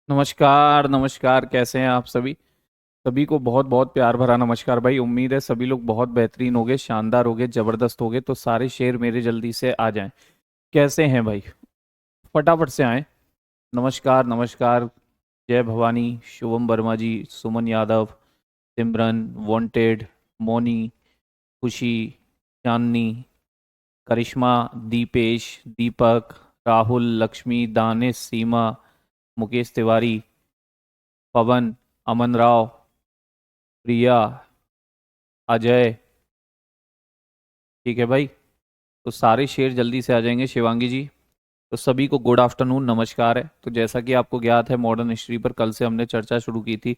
नमस्कार नमस्कार, कैसे हैं आप सभी। सभी को बहुत बहुत प्यार भरा नमस्कार भाई। उम्मीद है सभी लोग बहुत बेहतरीन होंगे, शानदार होंगे, जबरदस्त होंगे। तो सारे शेर मेरे जल्दी से आ जाएं। कैसे हैं भाई, फटाफट से आएं। नमस्कार नमस्कार। जय भवानी, शुभम वर्मा जी, सुमन यादव, सिमरन, वांटेड, मोनी, खुशी, चांदनी, करिश्मा, दीपेश, दीपक, राहुल, लक्ष्मी, दानिश, सीमा, मुकेश तिवारी, पवन, अमन राव, प्रिया, अजय। ठीक है भाई। तो सारे शेर जल्दी से आ जाएंगे शिवांगी जी। तो सभी को गुड आफ्टरनून, नमस्कार है। तो जैसा कि आपको ज्ञात है, मॉडर्न हिस्ट्री पर कल से हमने चर्चा शुरू की थी।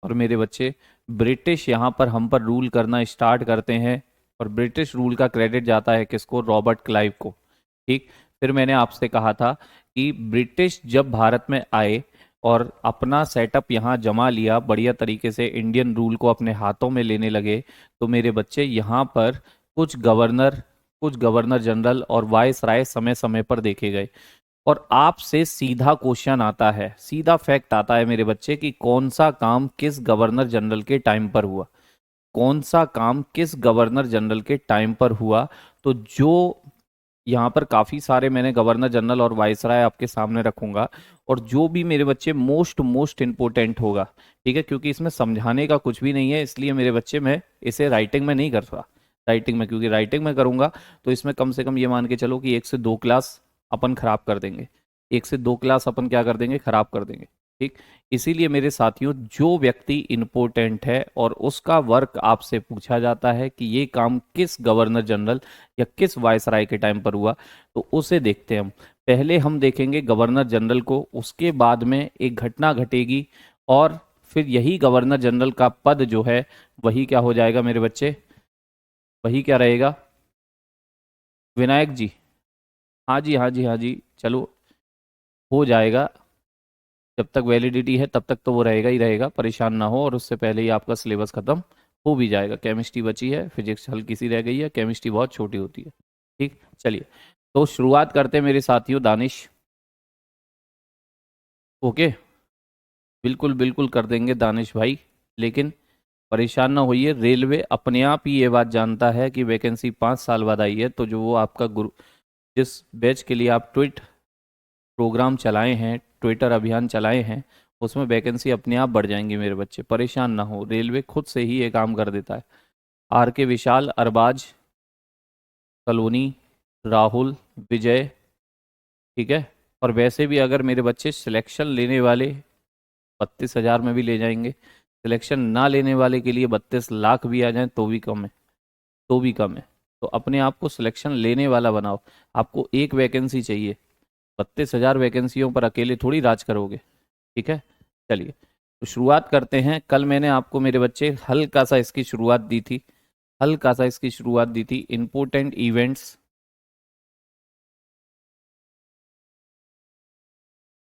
और मेरे बच्चे, ब्रिटिश यहाँ पर हम पर रूल करना स्टार्ट करते हैं। और ब्रिटिश रूल का क्रेडिट जाता है किसको? रॉबर्ट क्लाइव को। ठीक। फिर मैंने आपसे कहा था कि ब्रिटिश जब भारत में आए और अपना सेटअप यहाँ जमा लिया, बढ़िया तरीके से इंडियन रूल को अपने हाथों में लेने लगे, तो मेरे बच्चे यहाँ पर कुछ गवर्नर कुछ गवर्नर जनरल और वाइस राय समय समय पर देखे गए। और आपसे सीधा क्वेश्चन आता है, सीधा फैक्ट आता है मेरे बच्चे, कि कौन सा काम किस गवर्नर जनरल के टाइम पर हुआ। कौन सा काम किस गवर्नर जनरल के टाइम पर हुआ। तो जो यहाँ पर काफी सारे मैंने गवर्नर जनरल और वाइसराय आपके सामने रखूंगा। और जो भी मेरे बच्चे मोस्ट मोस्ट इंपोर्टेंट होगा, ठीक है, क्योंकि इसमें समझाने का कुछ भी नहीं है, इसलिए मेरे बच्चे मैं इसे राइटिंग में नहीं करता। राइटिंग में, क्योंकि राइटिंग में करूंगा तो इसमें कम से कम ये मान के चलो कि 1 से 2 क्लास अपन खराब कर देंगे। 1 से 2 क्लास अपन क्या कर देंगे? खराब कर देंगे। ठीक। इसीलिए मेरे साथियों, जो व्यक्ति इंपॉर्टेंट है और उसका वर्क आपसे पूछा जाता है कि ये काम किस गवर्नर जनरल या किस वायसराय के टाइम पर हुआ, तो उसे देखते हैं हम। पहले हम देखेंगे गवर्नर जनरल को, उसके बाद में एक घटना घटेगी। और फिर यही गवर्नर जनरल का पद जो है, वही क्या हो जाएगा मेरे बच्चे? वही क्या रहेगा? विनायक जी। हाँ जी, हाँ जी, हाँ जी, चलो, हो जाएगा। जब तक वैलिडिटी है तब तक तो वो रहेगा ही रहेगा, परेशान ना हो। और उससे पहले ही आपका सिलेबस खत्म हो भी जाएगा। केमिस्ट्री बची है, फिजिक्स हल्की सी रह गई है, केमिस्ट्री बहुत छोटी होती है। ठीक, चलिए। तो शुरुआत करते हैं मेरे साथियों। दानिश, ओके, बिल्कुल बिल्कुल कर देंगे दानिश भाई। लेकिन परेशान ना होइए, रेलवे अपने आप ही ये बात जानता है कि वैकेंसी 5 साल बाद आई है। तो जो वो आपका गुरु, जिस बैच के लिए आप ट्वीट प्रोग्राम चलाए हैं, ट्विटर अभियान चलाए हैं, उसमें वैकेंसी अपने आप बढ़ जाएंगी मेरे बच्चे। परेशान ना हो, रेलवे खुद से ही ये काम कर देता है। आर के विशाल, अरबाज, कलोनी, राहुल, विजय। ठीक है। और वैसे भी अगर मेरे बच्चे सिलेक्शन लेने वाले 32,000 में भी ले जाएंगे, सिलेक्शन ना लेने वाले के लिए 32 लाख भी आ जाए तो भी कम है। तो भी कम है। तो अपने आप को सिलेक्शन लेने वाला बनाओ। आपको एक वैकेंसी चाहिए, 32,000 वैकेंसियों पर अकेले थोड़ी राज करोगे। ठीक है। चलिए, तो शुरुआत करते हैं। कल मैंने आपको मेरे बच्चे हल्का सा इसकी शुरुआत दी थी। हल्का सा इसकी शुरुआत दी थी। Important events,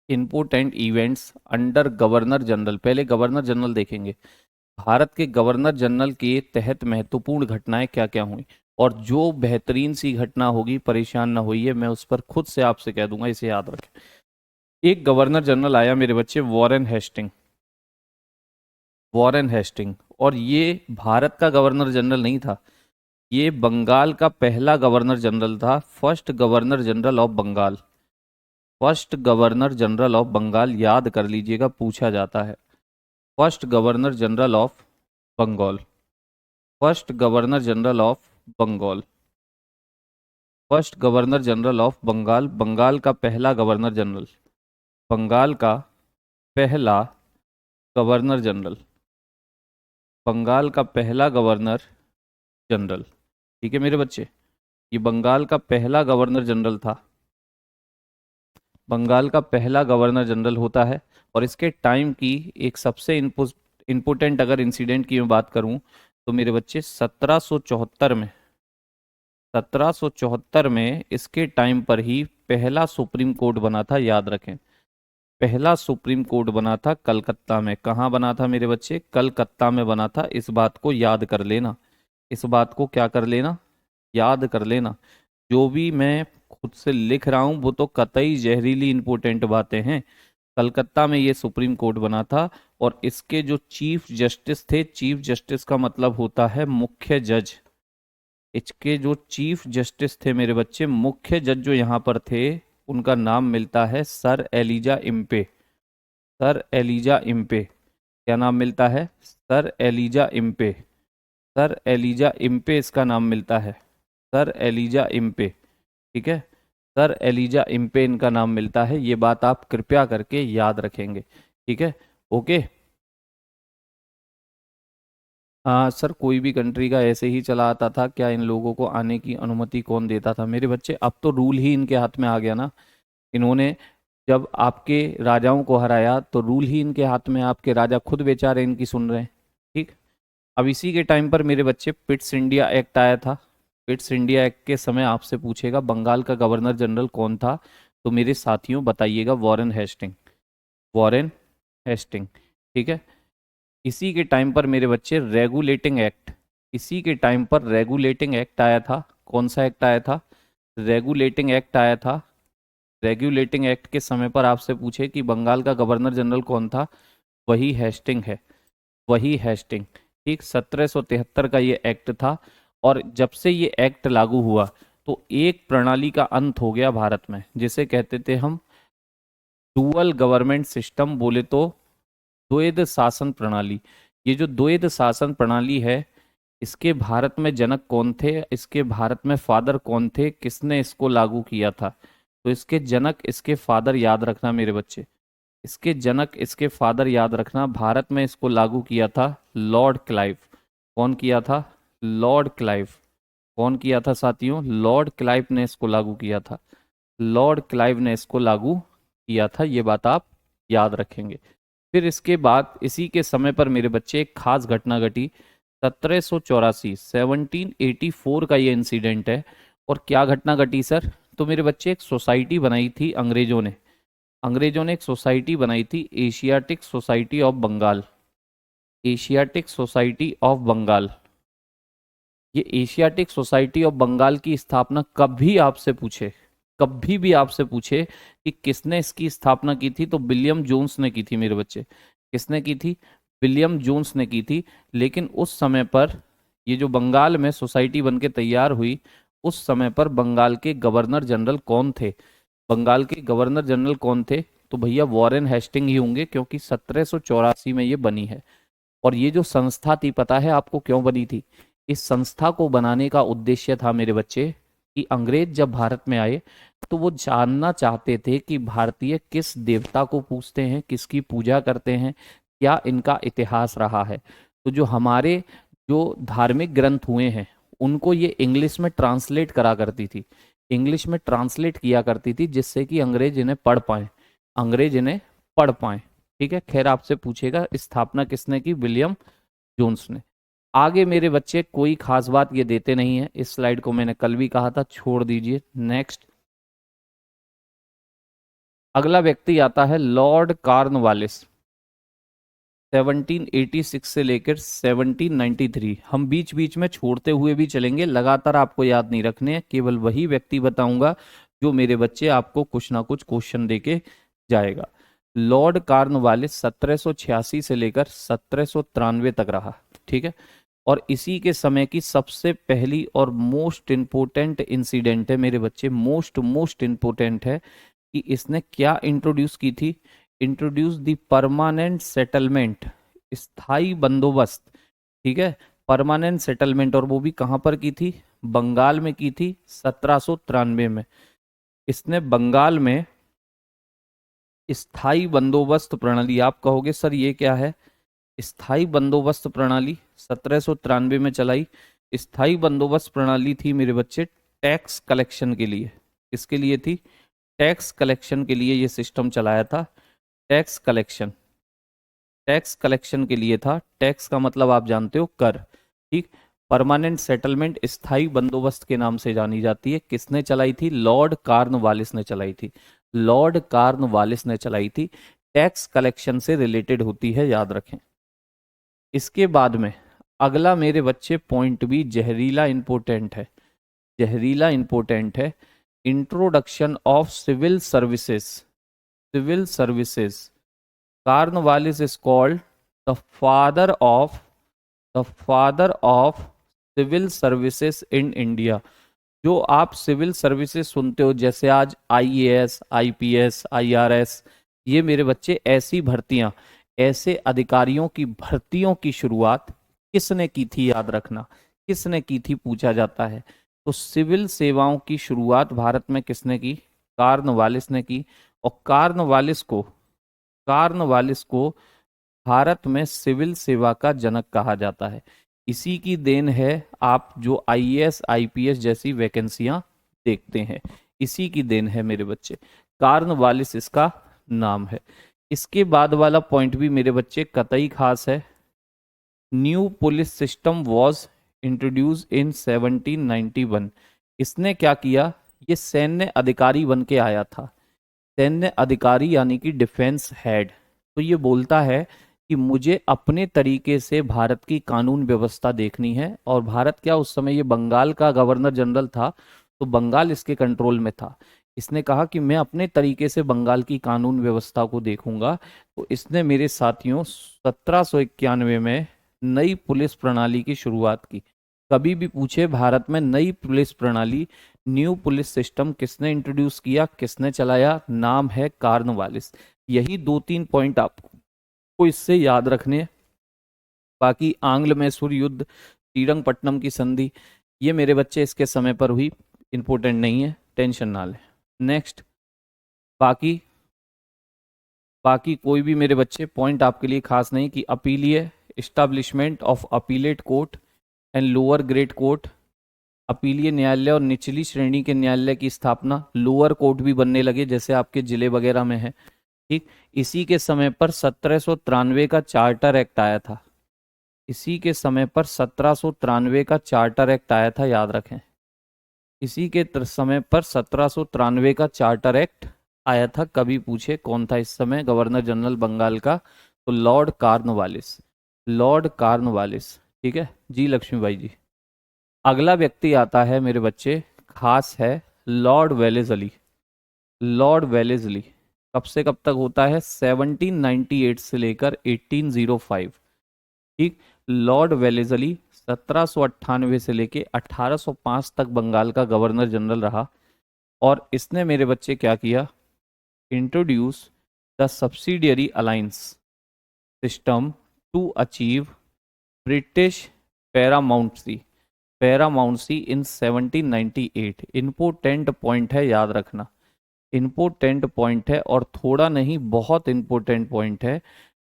important events under governor general. पहले गवर्नर जनरल देखेंगे। भारत के गवर्नर जनरल के तहत महत्वपूर्ण घटनाएं क्या क्या हुई। और जो बेहतरीन सी घटना होगी, परेशान ना होइए, मैं उस पर खुद से आपसे कह दूंगा, इसे याद रखें। एक गवर्नर जनरल आया मेरे बच्चे, वॉरेन हेस्टिंग। Warren Hasting. और ये भारत का गवर्नर जनरल नहीं था, ये बंगाल का पहला गवर्नर जनरल था। First governor general of Bengal. First governor general of Bengal, याद कर लीजिएगा, पूछा जाता है। First governor general of Bengal. First governor general of Bengal. First governor general of Bengal, Bengal का पहला गवर्नर जनरल। बंगाल का पहला गवर्नर जनरल। बंगाल का पहला गवर्नर जनरल। ठीक है मेरे बच्चे, ये बंगाल का पहला गवर्नर जनरल था। बंगाल का पहला गवर्नर जनरल होता है। और इसके टाइम की एक सबसे इम्पोर्टेंट अगर इंसिडेंट की मैं बात करूं, तो मेरे बच्चे 1774 में, 1774 में इसके टाइम पर ही पहला सुप्रीम कोर्ट बना था, याद रखें। पहला सुप्रीम कोर्ट बना था कलकत्ता में। कहाँ बना था मेरे बच्चे? कलकत्ता में बना था। इस बात को याद कर लेना। इस बात को क्या कर लेना? याद कर लेना। जो भी मैं खुद से लिख रहा हूं वो तो कतई जहरीली इंपॉर्टेंट बातें हैं। कलकत्ता में ये सुप्रीम कोर्ट बना था। और इसके जो चीफ जस्टिस थे, चीफ जस्टिस का मतलब होता है मुख्य जज। इसके जो चीफ जस्टिस थे मेरे बच्चे, मुख्य जज जो यहाँ पर थे, उनका नाम मिलता है sir Elijah Impey. Sir Elijah Impey. क्या नाम मिलता है? Sir Elijah Impey. Sir Elijah Impey इसका नाम मिलता है। Sir Elijah Impey. ठीक है, सर एलिजा इम्पे इनका नाम मिलता है। ये बात आप कृपया करके याद रखेंगे। ठीक है, ओके। हाँ सर, कोई भी कंट्री का ऐसे ही चला आता था क्या? इन लोगों को आने की अनुमति कौन देता था मेरे बच्चे? अब तो रूल ही इनके हाथ में आ गया ना। इन्होंने जब आपके राजाओं को हराया तो रूल ही इनके हाथ में, आपके राजा खुद बेचारे इनकी सुन रहे हैं। ठीक। अब इसी के टाइम पर मेरे बच्चे पिट्स इंडिया एक्ट आया था। पिट्स इंडिया एक्ट के समय आपसे पूछेगा बंगाल का गवर्नर जनरल कौन था, तो मेरे साथियों बताइएगा वॉरेन हेस्टिंग। Warren Hasting. ठीक है। इसी के टाइम पर मेरे बच्चे रेगुलेटिंग एक्ट, इसी के टाइम पर रेगुलेटिंग एक्ट आया था। कौन सा एक्ट आया था? रेगुलेटिंग एक्ट आया था। रेगुलेटिंग एक्ट के समय पर आपसे पूछे कि बंगाल का गवर्नर जनरल कौन था, वही हेस्टिंग है। वही हेस्टिंग। ठीक, 1773 का ये एक्ट था। और जब से ये एक्ट लागू हुआ तो एक प्रणाली का अंत हो गया भारत में, जिसे कहते थे हम डुअल गवर्नमेंट सिस्टम, बोले तो द्वैध शासन प्रणाली। ये जो द्वैध शासन प्रणाली है, इसके भारत में जनक कौन थे, इसके भारत में फादर कौन थे, किसने इसको लागू किया था? तो इसके जनक, इसके फादर याद रखना मेरे बच्चे। इसके जनक, इसके फादर याद रखना। भारत में इसको लागू किया था लॉर्ड क्लाइव। कौन किया था? Lord Clive. कौन किया था साथियों? लॉर्ड क्लाइव ने इसको लागू किया था। लॉर्ड क्लाइव ने इसको लागू किया था, ये बात आप याद रखेंगे। फिर इसके बाद इसी के समय पर मेरे बच्चे एक खास घटना घटी। 1784, 1784 का ये इंसिडेंट है। और क्या घटना घटी सर? तो मेरे बच्चे एक सोसाइटी बनाई थी अंग्रेजों ने। अंग्रेजों ने एक सोसाइटी बनाई थी, Asiatic Society of Bengal. Asiatic Society of Bengal. ये एशियाटिक सोसाइटी ऑफ बंगाल की स्थापना कभी आपसे पूछे, कभी भी आपसे पूछे कि किसने इसकी स्थापना की थी, तो विलियम जोन्स ने की थी मेरे बच्चे। किसने की थी? विलियम जोन्स ने की थी। लेकिन उस समय पर ये जो बंगाल में सोसाइटी बन के तैयार हुई, उस समय पर बंगाल के गवर्नर जनरल कौन थे? बंगाल के गवर्नर जनरल कौन थे? तो भैया वॉरेन हेस्टिंग ही होंगे, क्योंकि 1784 में ये बनी है। और ये जो संस्था थी, पता है आपको क्यों बनी थी? इस संस्था को बनाने का उद्देश्य था मेरे बच्चे कि अंग्रेज जब भारत में आए तो वो जानना चाहते थे कि भारतीय किस देवता को पूजते हैं, किसकी पूजा करते हैं, क्या इनका इतिहास रहा है। तो जो हमारे जो धार्मिक ग्रंथ हुए हैं, उनको ये इंग्लिश में ट्रांसलेट करा करती थी। इंग्लिश में ट्रांसलेट किया करती थी, जिससे कि अंग्रेज इन्हें पढ़ पाए। अंग्रेज इन्हें पढ़ पाए। ठीक है, खैर आपसे पूछेगा स्थापना किसने की? विलियम जोन्स ने। आगे मेरे बच्चे कोई खास बात ये देते नहीं है। इस स्लाइड को मैंने कल भी कहा था, छोड़ दीजिए। नेक्स्ट, अगला व्यक्ति आता है लॉर्ड कॉर्नवालिस। 1786 से लेकर 1793। हम बीच बीच में छोड़ते हुए भी चलेंगे, लगातार आपको याद नहीं रखने हैं। केवल वही व्यक्ति बताऊंगा जो मेरे बच्चे आपको कुछ ना कुछ क्वेश्चन देके जाएगा। लॉर्ड कॉर्नवालिस 1786 से लेकर 1793 तक रहा। ठीक है। और इसी के समय की सबसे पहली और मोस्ट इंपोर्टेंट इंसिडेंट है मेरे बच्चे, मोस्ट मोस्ट इंपोर्टेंट है कि इसने क्या इंट्रोड्यूस की थी? इंट्रोड्यूस द परमानेंट सेटलमेंट, स्थायी बंदोबस्त। ठीक है, परमानेंट सेटलमेंट। और वो भी कहां पर की थी? बंगाल में की थी, 1793 में। इसने बंगाल में स्थायी बंदोबस्त प्रणाली, आप कहोगे सर ये क्या है? स्थायी बंदोबस्त प्रणाली 1793 में चलाई। स्थायी बंदोबस्त प्रणाली थी मेरे बच्चे टैक्स कलेक्शन के लिए। किसके लिए थी? टैक्स कलेक्शन के लिए ये सिस्टम चलाया था। टैक्स कलेक्शन, टैक्स कलेक्शन के लिए था। टैक्स का मतलब आप जानते हो, कर। ठीक। परमानेंट सेटलमेंट स्थायी बंदोबस्त के नाम से जानी जाती है। किसने चलाई थी? लॉर्ड कॉर्नवालिस ने चलाई थी। लॉर्ड कॉर्नवालिस ने चलाई थी। टैक्स कलेक्शन से रिलेटेड होती है, याद रखें। इसके बाद में अगला मेरे बच्चे पॉइंट भी जहरीला इंपोर्टेंट है। जहरीला इंपोर्टेंट है। Introduction of civil services. Civil services, Cornwallis is called the father of the father of civil services in India. जो आप सिविल सर्विसेज सुनते हो, जैसे आज आईएएस, आईपीएस, आईआरएस, ये मेरे बच्चे ऐसी भर्तियां, ऐसे अधिकारियों की भर्तियों की शुरुआत किसने की थी, याद रखना, किसने की थी पूछा जाता है। तो सिविल सेवाओं की शुरुआत भारत में किसने की? कार्नवालिस ने की। और कार्नवालिस को भारत में सिविल सेवा का जनक कहा जाता है। इसी की देन है आप जो आईएएस, आईपीएस जैसी वैकेंसियां देखते हैं, इसी की देन है मेरे बच्चे। कार्नवालिस इसका नाम है। इसके बाद वाला पॉइंट भी मेरे बच्चे कतई खास है। New police system was introduce इन 1791। इसने क्या किया? ये सैन्य अधिकारी बन के आया था। सैन्य अधिकारी यानी कि डिफेंस हेड। तो ये बोलता है कि मुझे अपने तरीके से भारत की कानून व्यवस्था देखनी है। और भारत क्या, उस समय ये बंगाल का गवर्नर जनरल था, तो बंगाल इसके कंट्रोल में था। इसने कहा कि मैं अपने तरीके से बंगाल की कानून व्यवस्था को देखूंगा। तो इसने मेरे साथियों 1791 में नई पुलिस प्रणाली की शुरुआत की। कभी भी पूछे भारत में नई पुलिस प्रणाली, न्यू पुलिस सिस्टम किसने इंट्रोड्यूस किया, किसने चलाया? नाम है कार्नवालिस। यही 2-3 पॉइंट आपको इससे याद रखने हैं। बाकी आंग्ल मैसूर युद्ध, श्रीरंगपट्टनम की संधि, ये मेरे बच्चे इसके समय पर हुई, इंपॉर्टेंट नहीं है, टेंशन ना लें। नेक्स्ट, बाकी बाकी कोई भी मेरे बच्चे पॉइंट आपके लिए खास नहीं कि अपीलीय, establishment of appellate court and lower grade court, अपीलीय न्यायालय और निचली श्रेणी के न्यायालय की स्थापना, लोअर कोर्ट भी बनने लगे जैसे आपके जिले वगैरह में है। ठीक, इसी के समय पर 1793 का चार्टर एक्ट आया था। इसी के समय पर 1793 का चार्टर एक्ट आया था, याद रखें। इसी के समय पर 1793 का चार्टर एक्ट आया था। कभी पूछे कौन था इस समय गवर्नर जनरल बंगाल का, तो लॉर्ड कार्नवालिस, लॉर्ड कार्नवालिस। ठीक है जी लक्ष्मीबाई जी। अगला व्यक्ति आता है मेरे बच्चे, खास है, लॉर्ड वेलेजली। लॉर्ड वेलेजली कब से कब तक होता है? 1798 से लेकर 1805। ठीक, लॉर्ड वेलेजली 1798 से लेकर 1805 तक बंगाल का गवर्नर जनरल रहा। और इसने मेरे बच्चे क्या किया? Introduce the subsidiary alliance system to achieve British paramountcy, paramountcy in 1798। Important point है, याद रखना, इंपोर्टेंट पॉइंट है और थोड़ा नहीं बहुत इंपोर्टेंट पॉइंट है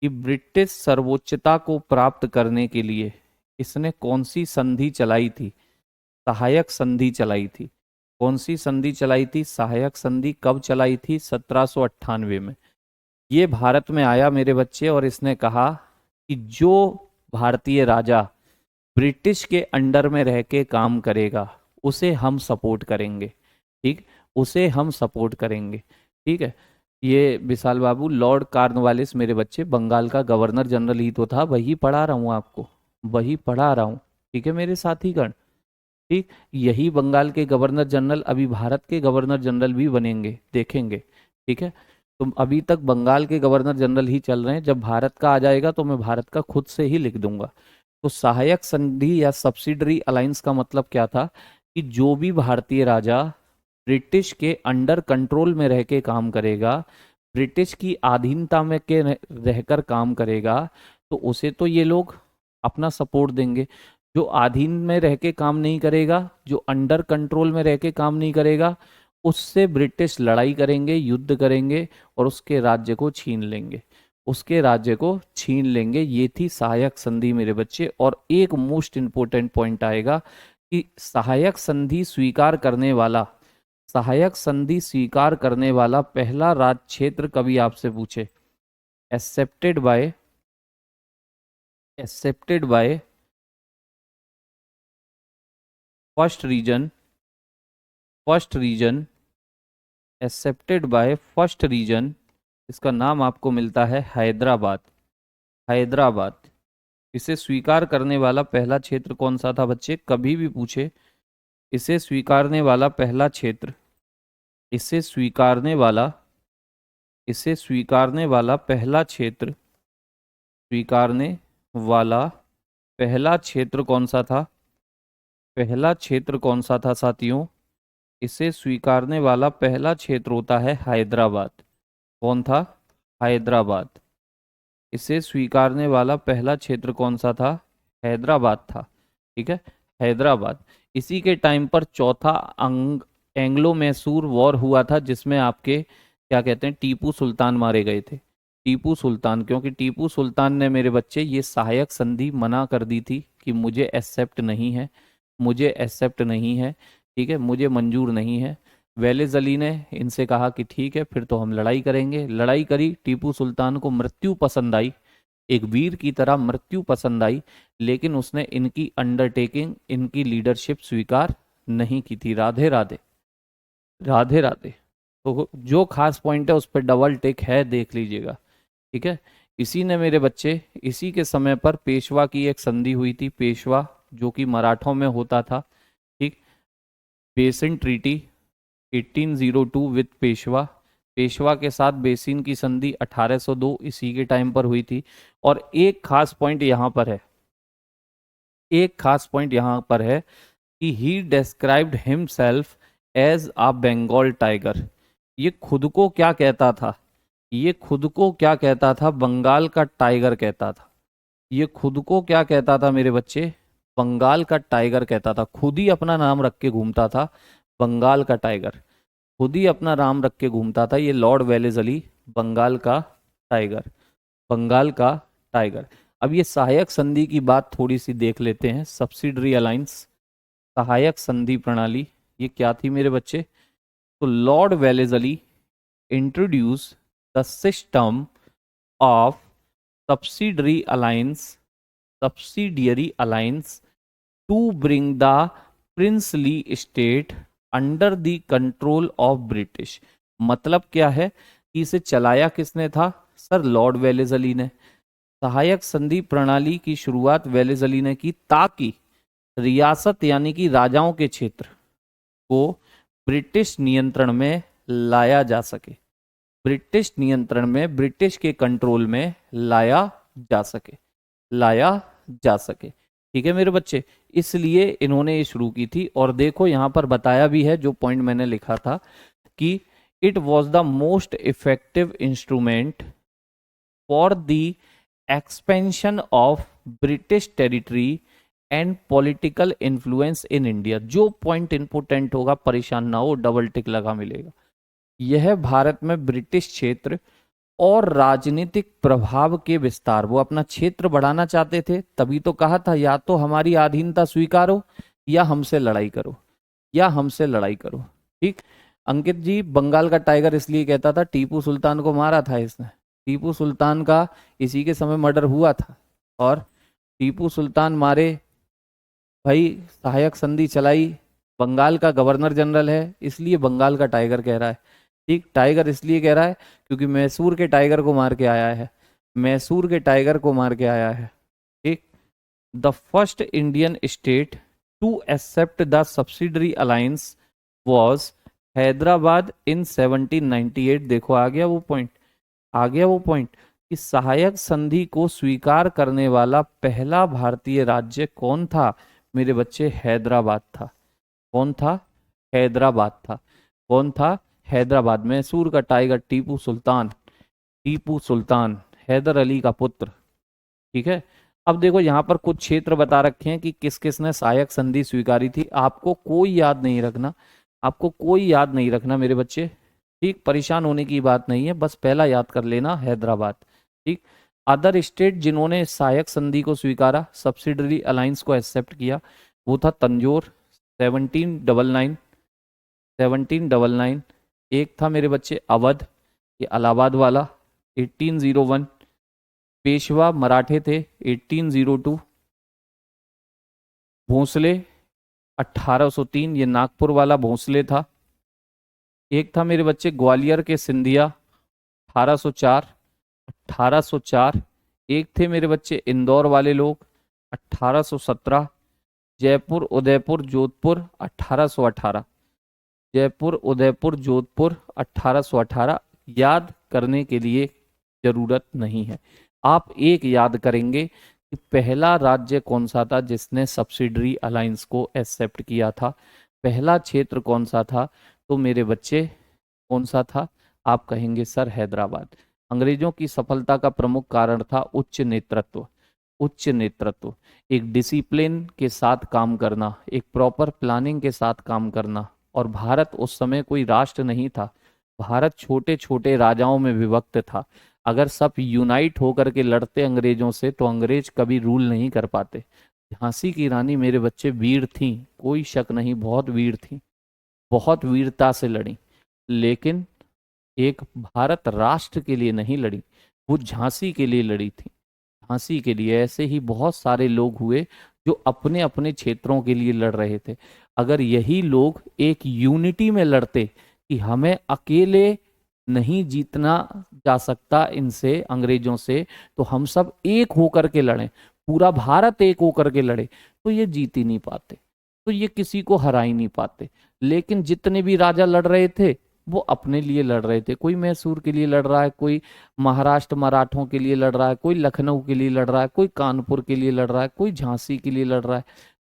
कि ब्रिटिश सर्वोच्चता को प्राप्त करने के लिए इसने कौन सी संधि चलाई थी? सहायक संधि चलाई थी। कौन सी संधि चलाई थी? सहायक संधि। कब चलाई थी? 1798 में। ये भारत में आया मेरे बच्चे और इसने कहा कि जो भारतीय राजा ब्रिटिश के अंडर में रह के काम करेगा उसे हम सपोर्ट करेंगे। ठीक, उसे हम सपोर्ट करेंगे। ठीक है, ये विशाल बाबू लॉर्ड कार्नवालिस मेरे बच्चे बंगाल का गवर्नर जनरल ही तो था, वही पढ़ा रहा हूँ आपको, वही पढ़ा रहा हूँ। ठीक है मेरे साथीगण। ठीक, यही बंगाल के गवर्नर जनरल अभी भारत के गवर्नर जनरल भी बनेंगे, देखेंगे। ठीक है, तो अभी तक बंगाल के गवर्नर जनरल ही चल रहे हैं, जब भारत का आ जाएगा तो मैं भारत का खुद से ही लिख दूंगा। तो सहायक संधि या सब्सिडरी अलायंस का मतलब क्या था कि जो भी भारतीय राजा ब्रिटिश के अंडर कंट्रोल में रह के काम करेगा, ब्रिटिश की अधीनता में के रहकर काम करेगा, तो उसे तो ये लोग अपना सपोर्ट देंगे। जो अधीन में रह के काम नहीं करेगा, जो अंडर कंट्रोल में रह के काम नहीं करेगा, उससे ब्रिटिश लड़ाई करेंगे, युद्ध करेंगे और उसके राज्य को छीन लेंगे, उसके राज्य को छीन लेंगे। ये थी सहायक संधि मेरे बच्चे। और एक मोस्ट इंपोर्टेंट पॉइंट आएगा कि सहायक संधि स्वीकार करने वाला, सहायक संधि स्वीकार करने वाला पहला राज्य क्षेत्र कभी आपसे पूछे, accepted by, accepted by first region, first region, accepted by first region, इसका नाम आपको मिलता है हैदराबाद। हैदराबाद, इसे स्वीकार करने वाला पहला क्षेत्र कौन सा था बच्चे? कभी भी पूछे, इसे स्वीकारने वाला पहला क्षेत्र, इसे स्वीकारने वाला इसे स्वीकारने वाला पहला क्षेत्र, स्वीकारने वाला पहला क्षेत्र कौन सा था? पहला क्षेत्र कौन सा था साथियों? इसे स्वीकारने वाला पहला क्षेत्र होता है हैदराबाद। कौन था? हैदराबाद। इसे स्वीकारने वाला पहला क्षेत्र कौन सा था? हैदराबाद था। ठीक है, हैदराबाद। इसी के टाइम पर चौथा एंग्लो मैसूर वॉर हुआ था, जिसमें आपके क्या कहते हैं, टीपू सुल्तान मारे गए थे। टीपू सुल्तान, क्योंकि टीपू सुल्तान ने मेरे बच्चे ये सहायक संधि मना कर दी थी कि मुझे एक्सेप्ट नहीं है, मुझे एक्सेप्ट नहीं है, ठीक है, मुझे मंजूर नहीं है। वेलेज अली ने इनसे कहा कि ठीक है फिर तो हम लड़ाई करेंगे। लड़ाई करी, टीपू सुल्तान को मृत्यु पसंद आई, एक वीर की तरह मृत्यु पसंद आई, लेकिन उसने इनकी अंडरटेकिंग, इनकी लीडरशिप स्वीकार नहीं की थी। राधे राधे, राधे राधे। तो जो खास पॉइंट है उस पर डबल टिक है, देख लीजिएगा। ठीक है, इसी ने मेरे बच्चे, इसी के समय पर पेशवा की एक संधि हुई थी, पेशवा जो कि मराठों में होता था। ठीक, basin treaty 1802 with Peshwa, Peshwa के साथ बेसिन की संधि 1802 इसी के टाइम पर हुई थी। और एक खास पॉइंट यहाँ पर है, एक खास पॉइंट यहाँ पर है कि he described himself as a Bengal tiger. ये खुद को क्या कहता था? ये खुद को क्या कहता था? बंगाल का टाइगर कहता था। ये खुद को क्या कहता था मेरे बच्चे? बंगाल का टाइगर कहता था। खुद ही अपना नाम रख के घूमता था, बंगाल का टाइगर। खुद ही अपना नाम रख के घूमता था ये लॉर्ड वेलेज अली, बंगाल का टाइगर, बंगाल का टाइगर। अब ये सहायक संधि की बात थोड़ी सी देख लेते हैं। सब्सिडरी अलायंस, सहायक संधि प्रणाली, ये क्या थी मेरे बच्चे? तो Lord Wellesley introduce the system of subsidiary alliance, subsidiary alliance to bring the princely state under the control of British. मतलब क्या है कि इसे चलाया किसने था? सर लॉर्ड वेलेज अली ने। सहायक संधि प्रणाली की शुरुआत वेलेज अली ने की, ताकि रियासत यानी कि राजाओं के क्षेत्र को ब्रिटिश नियंत्रण में लाया जा सके, ब्रिटिश नियंत्रण में, ब्रिटिश के कंट्रोल में लाया जा सके, लाया जा सके। ठीक है मेरे बच्चे, इसलिए इन्होंने ये शुरू की थी। और देखो यहां पर बताया भी है, जो पॉइंट मैंने लिखा था कि it was the most effective instrument for the expansion of British territory and political influence in India. जो पॉइंट इंपोर्टेंट होगा, परेशान ना हो, डबल टिक लगा मिलेगा। यह भारत में ब्रिटिश क्षेत्र और राजनीतिक प्रभाव के विस्तार, वो अपना क्षेत्र बढ़ाना चाहते थे, तभी तो कहा था या तो हमारी अधीनता स्वीकारो या हमसे लड़ाई करो, या हमसे लड़ाई करो। ठीक, अंकित जी बंगाल का टाइगर इसलिए कहता था, टीपू सुल्तान को मारा था इसने, टीपू सुल्तान का इसी के समय मर्डर हुआ था, और टीपू सुल्तान मारे, भाई सहायक संधि चलाई, बंगाल का गवर्नर जनरल है, इसलिए बंगाल का टाइगर कह रहा है। ठीक, टाइगर इसलिए कह रहा है क्योंकि मैसूर के टाइगर को मार के आया है, मैसूर के टाइगर को मार के आया है। ठीक, the first Indian state to accept the subsidiary alliance was Hyderabad in 1798। देखो आ गया वो पॉइंट, आ गया वो पॉइंट कि सहायक संधि को स्वीकार करने वाला पहला भारतीय राज्य कौन था मेरे बच्चे? हैदराबाद था। कौन था? हैदराबाद था। कौन था? हैदराबाद। मैसूर का टाइगर टीपू सुल्तान, टीपू सुल्तान हैदर अली का पुत्र। ठीक है, अब देखो यहां पर कुछ क्षेत्र बता रखे हैं कि किस किस ने सहायक संधि स्वीकारी थी। आपको कोई याद नहीं रखना, आपको कोई याद नहीं रखना मेरे बच्चे। ठीक, परेशान होने की बात नहीं है, बस पहला याद कर लेना, हैदराबाद। ठीक, अदर स्टेट जिन्होंने सहायक संधि को स्वीकारा, सब्सिडरी अलायंस को एक्सेप्ट किया, वो था तंजौर 1799, 1799। एक था मेरे बच्चे अवध, ये इलाहाबाद वाला 1801। पेशवा मराठे थे 1802। भोंसले 1803, ये नागपुर वाला भोंसले था। एक था मेरे बच्चे ग्वालियर के सिंधिया 1804, 1804। एक थे मेरे बच्चे इंदौर वाले लोग 1817। जयपुर उदयपुर जोधपुर 1818, जयपुर उदयपुर जोधपुर 1818। याद करने के लिए जरूरत नहीं है। आप एक याद करेंगे कि पहला राज्य कौन सा था जिसने सब्सिडरी अलायंस को एक्सेप्ट किया था, पहला क्षेत्र कौन सा था, तो मेरे बच्चे कौन सा था? आप कहेंगे सर हैदराबाद। अंग्रेजों की सफलता का प्रमुख कारण था उच्च नेतृत्व। उच्च नेतृत्व, एक डिसिप्लिन के साथ काम करना, एक प्रॉपर प्लानिंग के साथ काम करना। और भारत उस समय कोई राष्ट्र नहीं था, भारत छोटे छोटे राजाओं में विभक्त था। अगर सब यूनाइट होकर के लड़ते अंग्रेजों से तो अंग्रेज कभी रूल नहीं कर पाते। झांसी की रानी मेरे बच्चे वीर थी, कोई शक नहीं, बहुत वीर थी, बहुत वीरता से लड़ी, लेकिन एक भारत राष्ट्र के लिए नहीं लड़ी, वो झांसी के लिए लड़ी थी, झांसी के लिए। ऐसे ही बहुत सारे लोग हुए जो अपने अपने क्षेत्रों के लिए लड़ रहे थे। अगर यही लोग एक यूनिटी में लड़ते कि हमें अकेले नहीं जीतना जा सकता इनसे, अंग्रेजों से, तो हम सब एक होकर के लड़ें, पूरा भारत एक होकर के लड़े, तो ये जीत ही नहीं पाते, तो ये किसी को हरा ही नहीं पाते। लेकिन जितने भी राजा लड़ रहे थे वो अपने लिए लड़ रहे थे। कोई मैसूर के लिए लड़ रहा है, कोई महाराष्ट्र मराठों के लिए लड़ रहा है, कोई लखनऊ के लिए लड़ रहा है, कोई कानपुर के लिए लड़ रहा है, कोई झांसी के लिए लड़ रहा है।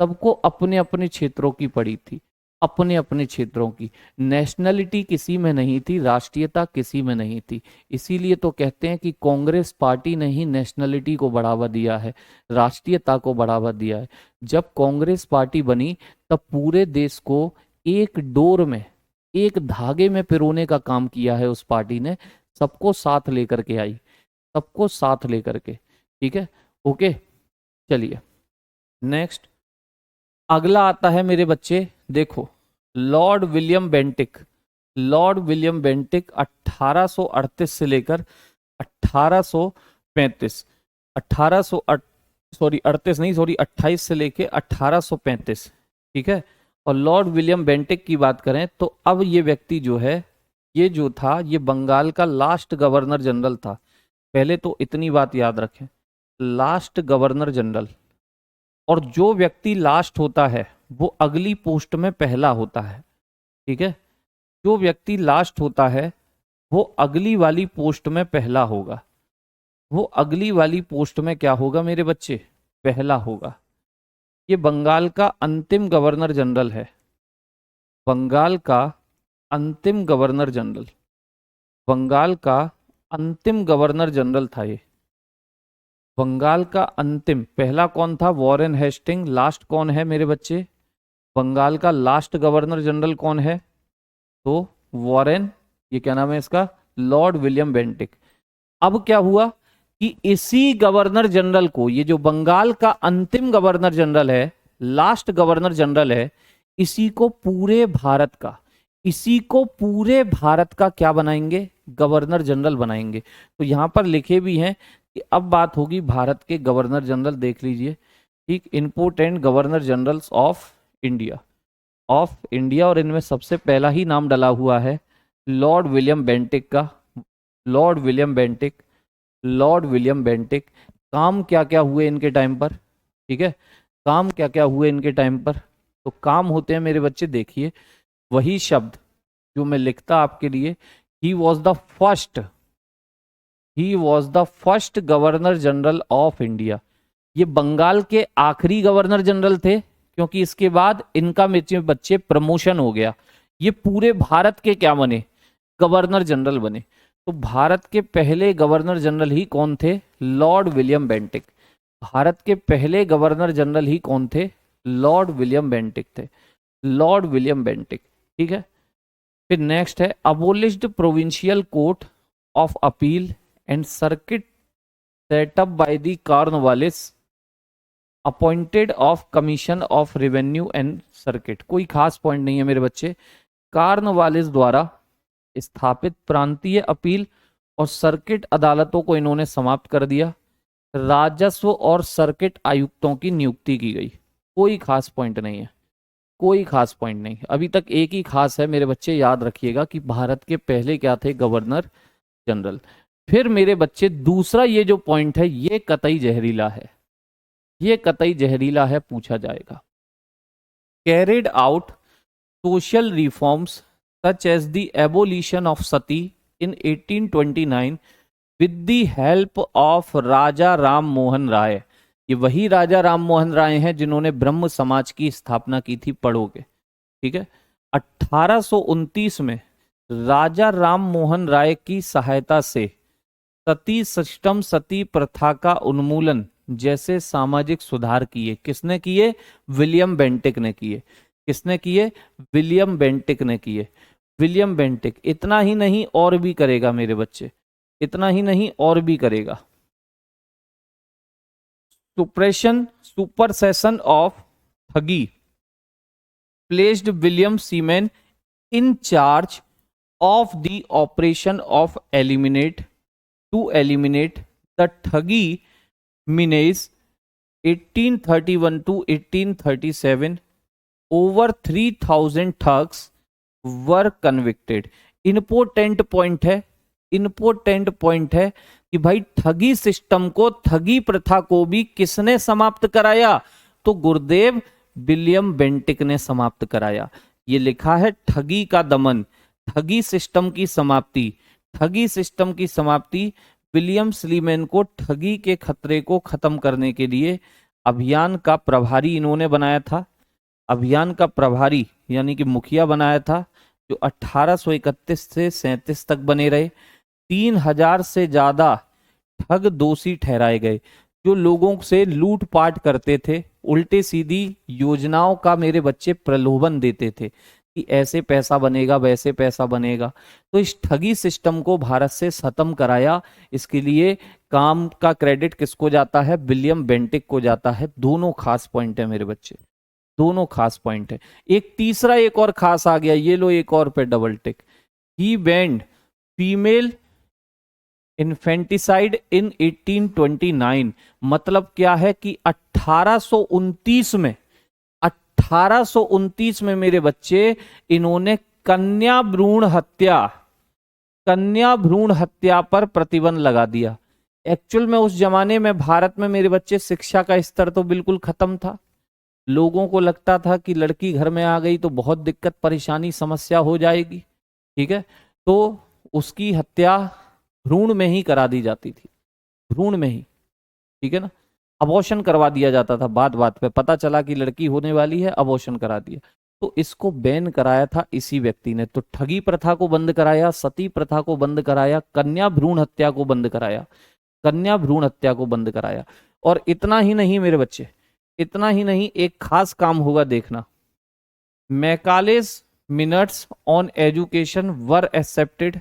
सबको अपने अपने क्षेत्रों की पड़ी थी, अपने अपने क्षेत्रों की। नेशनलिटी किसी में नहीं थी, राष्ट्रीयता किसी में नहीं थी। इसीलिए तो कहते हैं कि कांग्रेस पार्टी ने ही नेशनलिटी को बढ़ावा दिया है, राष्ट्रीयता को बढ़ावा दिया है। जब कांग्रेस पार्टी बनी तब पूरे देश को एक डोर में, एक धागे में पिरोने का काम किया है उस पार्टी ने, सबको साथ लेकर के आई, सबको साथ लेकर के। ठीक है, ओके, चलिए नेक्स्ट अगला आता है मेरे बच्चे, देखो Lord William Bentinck. Lord William Bentinck 1838 से लेकर 1835, 38 नहीं सॉरी 28 से लेके 1835, ठीक है। और लॉर्ड विलियम बेंटिक की बात करें तो अब ये व्यक्ति जो है, ये जो था, ये बंगाल का लास्ट गवर्नर जनरल था। पहले तो इतनी बात याद रखें, लास्ट गवर्नर जनरल, और जो व्यक्ति लास्ट होता है वो अगली पोस्ट में पहला होता है, ठीक है। जो व्यक्ति लास्ट होता है वो अगली वाली पोस्ट में पहला होगा, वो अगली वाली पोस्ट में क्या होगा मेरे बच्चे? पहला होगा। ये बंगाल का अंतिम गवर्नर जनरल है, बंगाल का अंतिम गवर्नर जनरल, बंगाल का अंतिम गवर्नर जनरल था ये, बंगाल का अंतिम। पहला कौन था? Warren Hasting. लास्ट कौन है मेरे बच्चे? बंगाल का लास्ट गवर्नर जनरल कौन है? तो वॉरेन, ये क्या नाम है इसका? Lord William Bentinck. अब क्या हुआ कि इसी गवर्नर जनरल को, ये जो बंगाल का अंतिम गवर्नर जनरल है, लास्ट गवर्नर जनरल है, इसी को पूरे भारत का, इसी को पूरे भारत का क्या बनाएंगे? गवर्नर जनरल बनाएंगे। तो यहां पर लिखे भी हैं कि अब बात होगी भारत के गवर्नर जनरल, देख लीजिए, ठीक, important governor generals of India, of India, और इनमें सबसे पहला ही नाम डला हुआ है लॉर्ड विलियम बेंटिक का। Lord William Bentinck, Lord William Bentinck. काम क्या क्या हुए इनके टाइम पर, ठीक है, काम क्या क्या हुए इनके टाइम पर? तो काम होते हैं मेरे बच्चे, देखिए वही शब्द जो मैं लिखता आपके लिए, ही was the first, he was the first governor general of India. ये बंगाल के आखिरी गवर्नर जनरल थे, क्योंकि इसके बाद इनका मेरे बच्चे प्रमोशन हो गया, ये पूरे भारत के क्या बने? गवर्नर जनरल बने। तो भारत के पहले गवर्नर जनरल ही कौन थे? Lord William Bentinck. भारत के पहले गवर्नर जनरल ही कौन थे? लॉर्ड विलियम बेंटिक थे, लॉर्ड विलियम बेंटिक, ठीक है। फिर नेक्स्ट है abolished provincial court of appeal and circuit setup by the Cornwallis appointed of commission of revenue and circuit. कोई खास पॉइंट नहीं है मेरे बच्चे, कॉर्नवालिस द्वारा स्थापित प्रांतीय अपील और सर्किट अदालतों को इन्होंने समाप्त कर दिया। राजस्व और सर्किट आयुक्तों की नियुक्ति की गई। कोई खास पॉइंट नहीं है, कोई खास पॉइंट नहीं। अभी तक एक ही खास है मेरे बच्चे, याद रखिएगा कि भारत के पहले क्या थे? Governor general. फिर मेरे बच्चे दूसरा ये जो पॉइंट है ये कतई जहरीला है, ये कतई जहरीला है, पूछा जाएगा। Carried out social reforms such as the abolition of sati in 1829 with the help of Raja Ram Mohan Roy. ये वही राजा राम मोहन राय हैं जिन्होंने ब्रह्म समाज की स्थापना की थी, पढ़ोगे, ठीक है। 1829 में राजा राम मोहन राय की सहायता से सती सिस्टम, सती प्रथा का उन्मूलन जैसे सामाजिक सुधार किए। किसने किए? विलियम बेंटिक ने किए। किसने किए? विलियम बेंटिक ने किए। William Bentinck. इतना ही नहीं और भी करेगा मेरे बच्चे, इतना ही नहीं और भी करेगा। Suppression, supersession of thuggee placed William Sleeman in charge of the operation of eliminate the ठगी menace 1831 to 1837 over 3000 thugs were convicted। Important point है, इंपोर्टेंट पॉइंट है कि भाई ठगी सिस्टम को, ठगी प्रथा को भी किसने समाप्त कराया? तो गुरुदेव विलियम बेंटिक ने समाप्त कराया। ये लिखा है ठगी का दमन, ठगी सिस्टम की समाप्ति, ठगी सिस्टम की समाप्ति। विलियम स्लीमेन को ठगी के खतरे को खत्म करने के लिए अभियान का प्रभारी इन्होंने बनाया था। अभियान का प्रभारी यानी कि मुखिया बनाया था, जो 1831 से 37 तक बने रहे। 3000 से ज्यादा ठग दोषी ठहराए गए, जो लोगों से लूटपाट करते थे, उल्टे सीधी योजनाओं का मेरे बच्चे प्रलोभन देते थे कि ऐसे पैसा बनेगा, वैसे पैसा बनेगा। तो इस ठगी सिस्टम को भारत से खत्म कराया। इसके लिए काम का क्रेडिट किसको जाता है? विलियम बेंटिक को जाता है। दोनों खास पॉइंट है मेरे बच्चे, दोनों खास पॉइंट है। एक तीसरा एक और खास आ गया, ये लो एक और पे डबल टिक। ही बैंड फीमेल इन्फेंटिसाइड इन 1829। मतलब क्या है कि 1829 में, 1829 में मेरे बच्चे इन्होंने कन्या भ्रूण हत्या, कन्या भ्रूण हत्या पर प्रतिबंध लगा दिया। एक्चुअल में उस जमाने में भारत में मेरे बच्चे शिक्षा का स्तर तो बिल्कुल खत्म था। लोगों को लगता था कि लड़की घर में आ गई तो बहुत दिक्कत परेशानी समस्या हो जाएगी, ठीक है। तो उसकी हत्या भ्रूण में ही करा दी जाती थी, भ्रूण में ही, ठीक है ना। अबॉर्शन करवा दिया जाता था, बात बात पे पता चला कि लड़की होने वाली है, अबॉर्शन करा दिया। तो इसको बैन कराया था इसी व्यक्ति ने। तो ठगी प्रथा को बंद कराया, सती प्रथा को बंद कराया, कन्या भ्रूण हत्या को बंद कराया, कन्या भ्रूण हत्या को बंद कराया। और इतना ही नहीं मेरे बच्चे, इतना ही नहीं, एक खास काम होगा देखना। Macaulay's minutes on education were accepted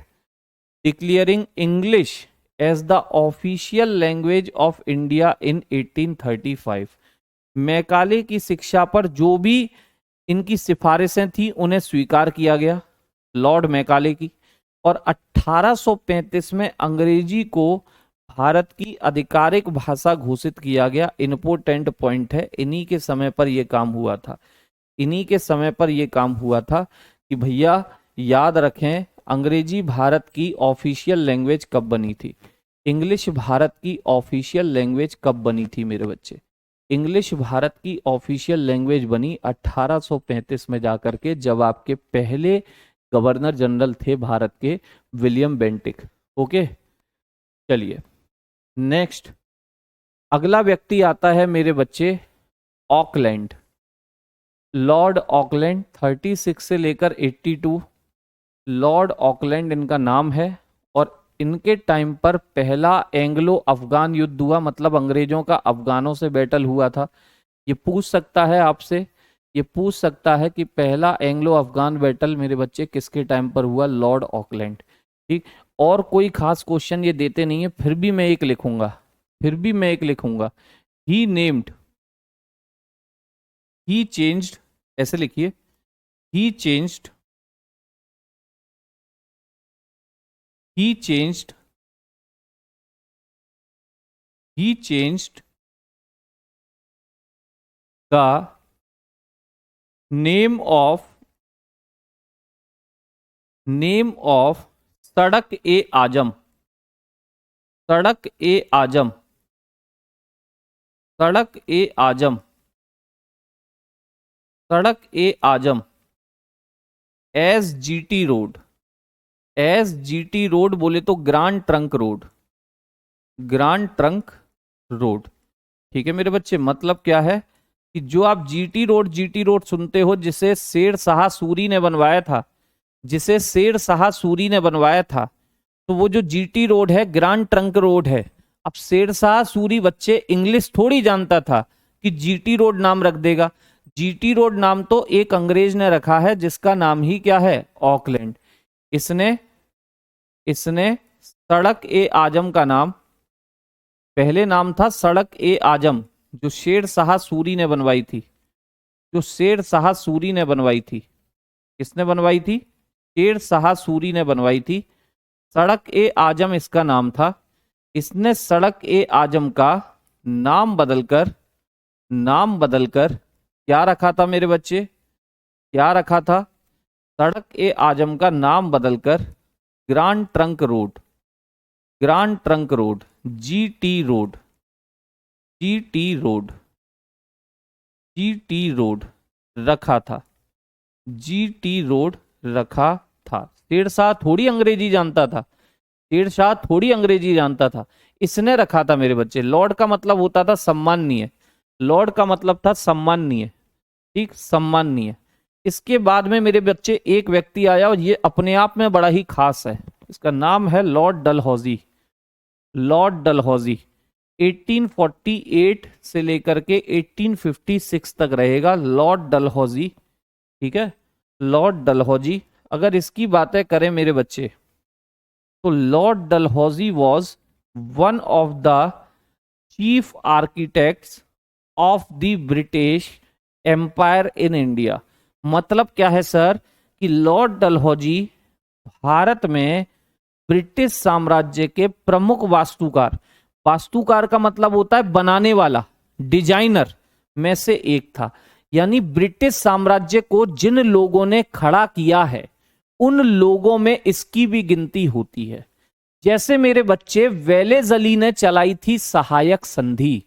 declaring English as the official language of India in 1835। Macaulay की शिक्षा पर जो भी इनकी सिफारिशें थी उन्हें स्वीकार किया गया, लॉर्ड मैकाले की। और 1835 में अंग्रेजी को भारत की आधिकारिक भाषा घोषित किया गया। इंपोर्टेंट पॉइंट है, इन्हीं के समय पर यह काम हुआ था, इन्हीं के समय पर यह काम हुआ था कि भैया याद रखें, अंग्रेजी भारत की ऑफिशियल लैंग्वेज कब बनी थी? इंग्लिश भारत की ऑफिशियल लैंग्वेज कब बनी थी मेरे बच्चे? इंग्लिश भारत की ऑफिशियल लैंग्वेज बनी 1835 में जाकर के, जब आपके पहले गवर्नर जनरल थे भारत के विलियम बेंटिक। ओके, चलिए नेक्स्ट अगला व्यक्ति आता है मेरे बच्चे ऑकलैंड, लॉर्ड ऑकलैंड। 36 से लेकर 82 लॉर्ड ऑकलैंड इनका नाम है। और इनके टाइम पर पहला एंग्लो अफगान युद्ध हुआ, मतलब अंग्रेजों का अफगानों से बैटल हुआ था। ये पूछ सकता है आपसे, ये पूछ सकता है कि पहला एंग्लो अफगान बैटल मेरे बच्चे किसके टाइम पर हुआ? लॉर्ड ऑकलैंड, ठीक। और कोई खास क्वेश्चन ये देते नहीं है, फिर भी मैं एक लिखूंगा, फिर भी मैं एक लिखूंगा। ही नेम्ड, ही चेंज्ड, ऐसे लिखिए, ही changed, he changed the name of सड़क e Azam, Sadak e Azam, Sadak e Azam, Sadak e Azam as GT road, SGT road बोले तो grand trunk road, grand trunk road. ठीक है मेरे बच्चे, मतलब क्या है कि जो आप जीटी रोड सुनते हो, जिसे शेर शाह सूरी ने बनवाया था, जिसे शेर शाह सूरी ने बनवाया था, तो वो जो जीटी रोड है ग्रांड ट्रंक रोड है। अब शेर शाह सूरी बच्चे इंग्लिश थोड़ी जानता था कि जीटी रोड नाम रख देगा। जीटी रोड नाम तो एक अंग्रेज ने रखा है, जिसका नाम ही क्या है, ऑकलैंड। इसने इसने सड़क ए आजम का नाम, पहले नाम था सड़क ए आजम, जो शेर शाह सूरी ने बनवाई थी, जो शेर शाह सूरी ने बनवाई थी। किसने बनवाई थी? शेर शाह सूरी ने बनवाई थी। सड़क ए आजम इसका नाम था। इसने सड़क ए आजम का नाम बदलकर, नाम बदलकर क्या रखा था मेरे बच्चे, क्या रखा था? सड़क ए आजम का नाम बदलकर grand trunk road, grand trunk road, GT road, GT road, GT road रखा था, जीटी रोड रखा था। शेरशाह थोड़ी अंग्रेजी जानता था, शेरशाह थोड़ी अंग्रेजी जानता था, इसने रखा था मेरे बच्चे। लॉर्ड का मतलब होता था सम्माननीय, लॉर्ड का मतलब था सम्माननीय, ठीक, सम्माननीय। इसके बाद में मेरे बच्चे एक व्यक्ति आया और ये अपने आप में बड़ा ही खास है, इसका नाम है लॉर्ड डलहौजी। लॉर्ड डलहौजी 1848 से लेकर के 1856 तक रहेगा लॉर्ड डलहौजी, ठीक है, लॉर्ड डलहौजी। अगर इसकी बातें करें मेरे बच्चे, तो Lord Dalhousie was one of the chief architects of the British Empire in India. मतलब क्या है सर, कि लॉर्ड डलहौजी भारत में ब्रिटिश साम्राज्य के प्रमुख वास्तुकार, वास्तुकार का मतलब होता है बनाने वाला, डिजाइनर में से एक था। यानी ब्रिटिश साम्राज्य को जिन लोगों ने खड़ा किया है, उन लोगों में इसकी भी गिनती होती है। जैसे मेरे बच्चे वेलेजली ने चलाई थी सहायक संधि,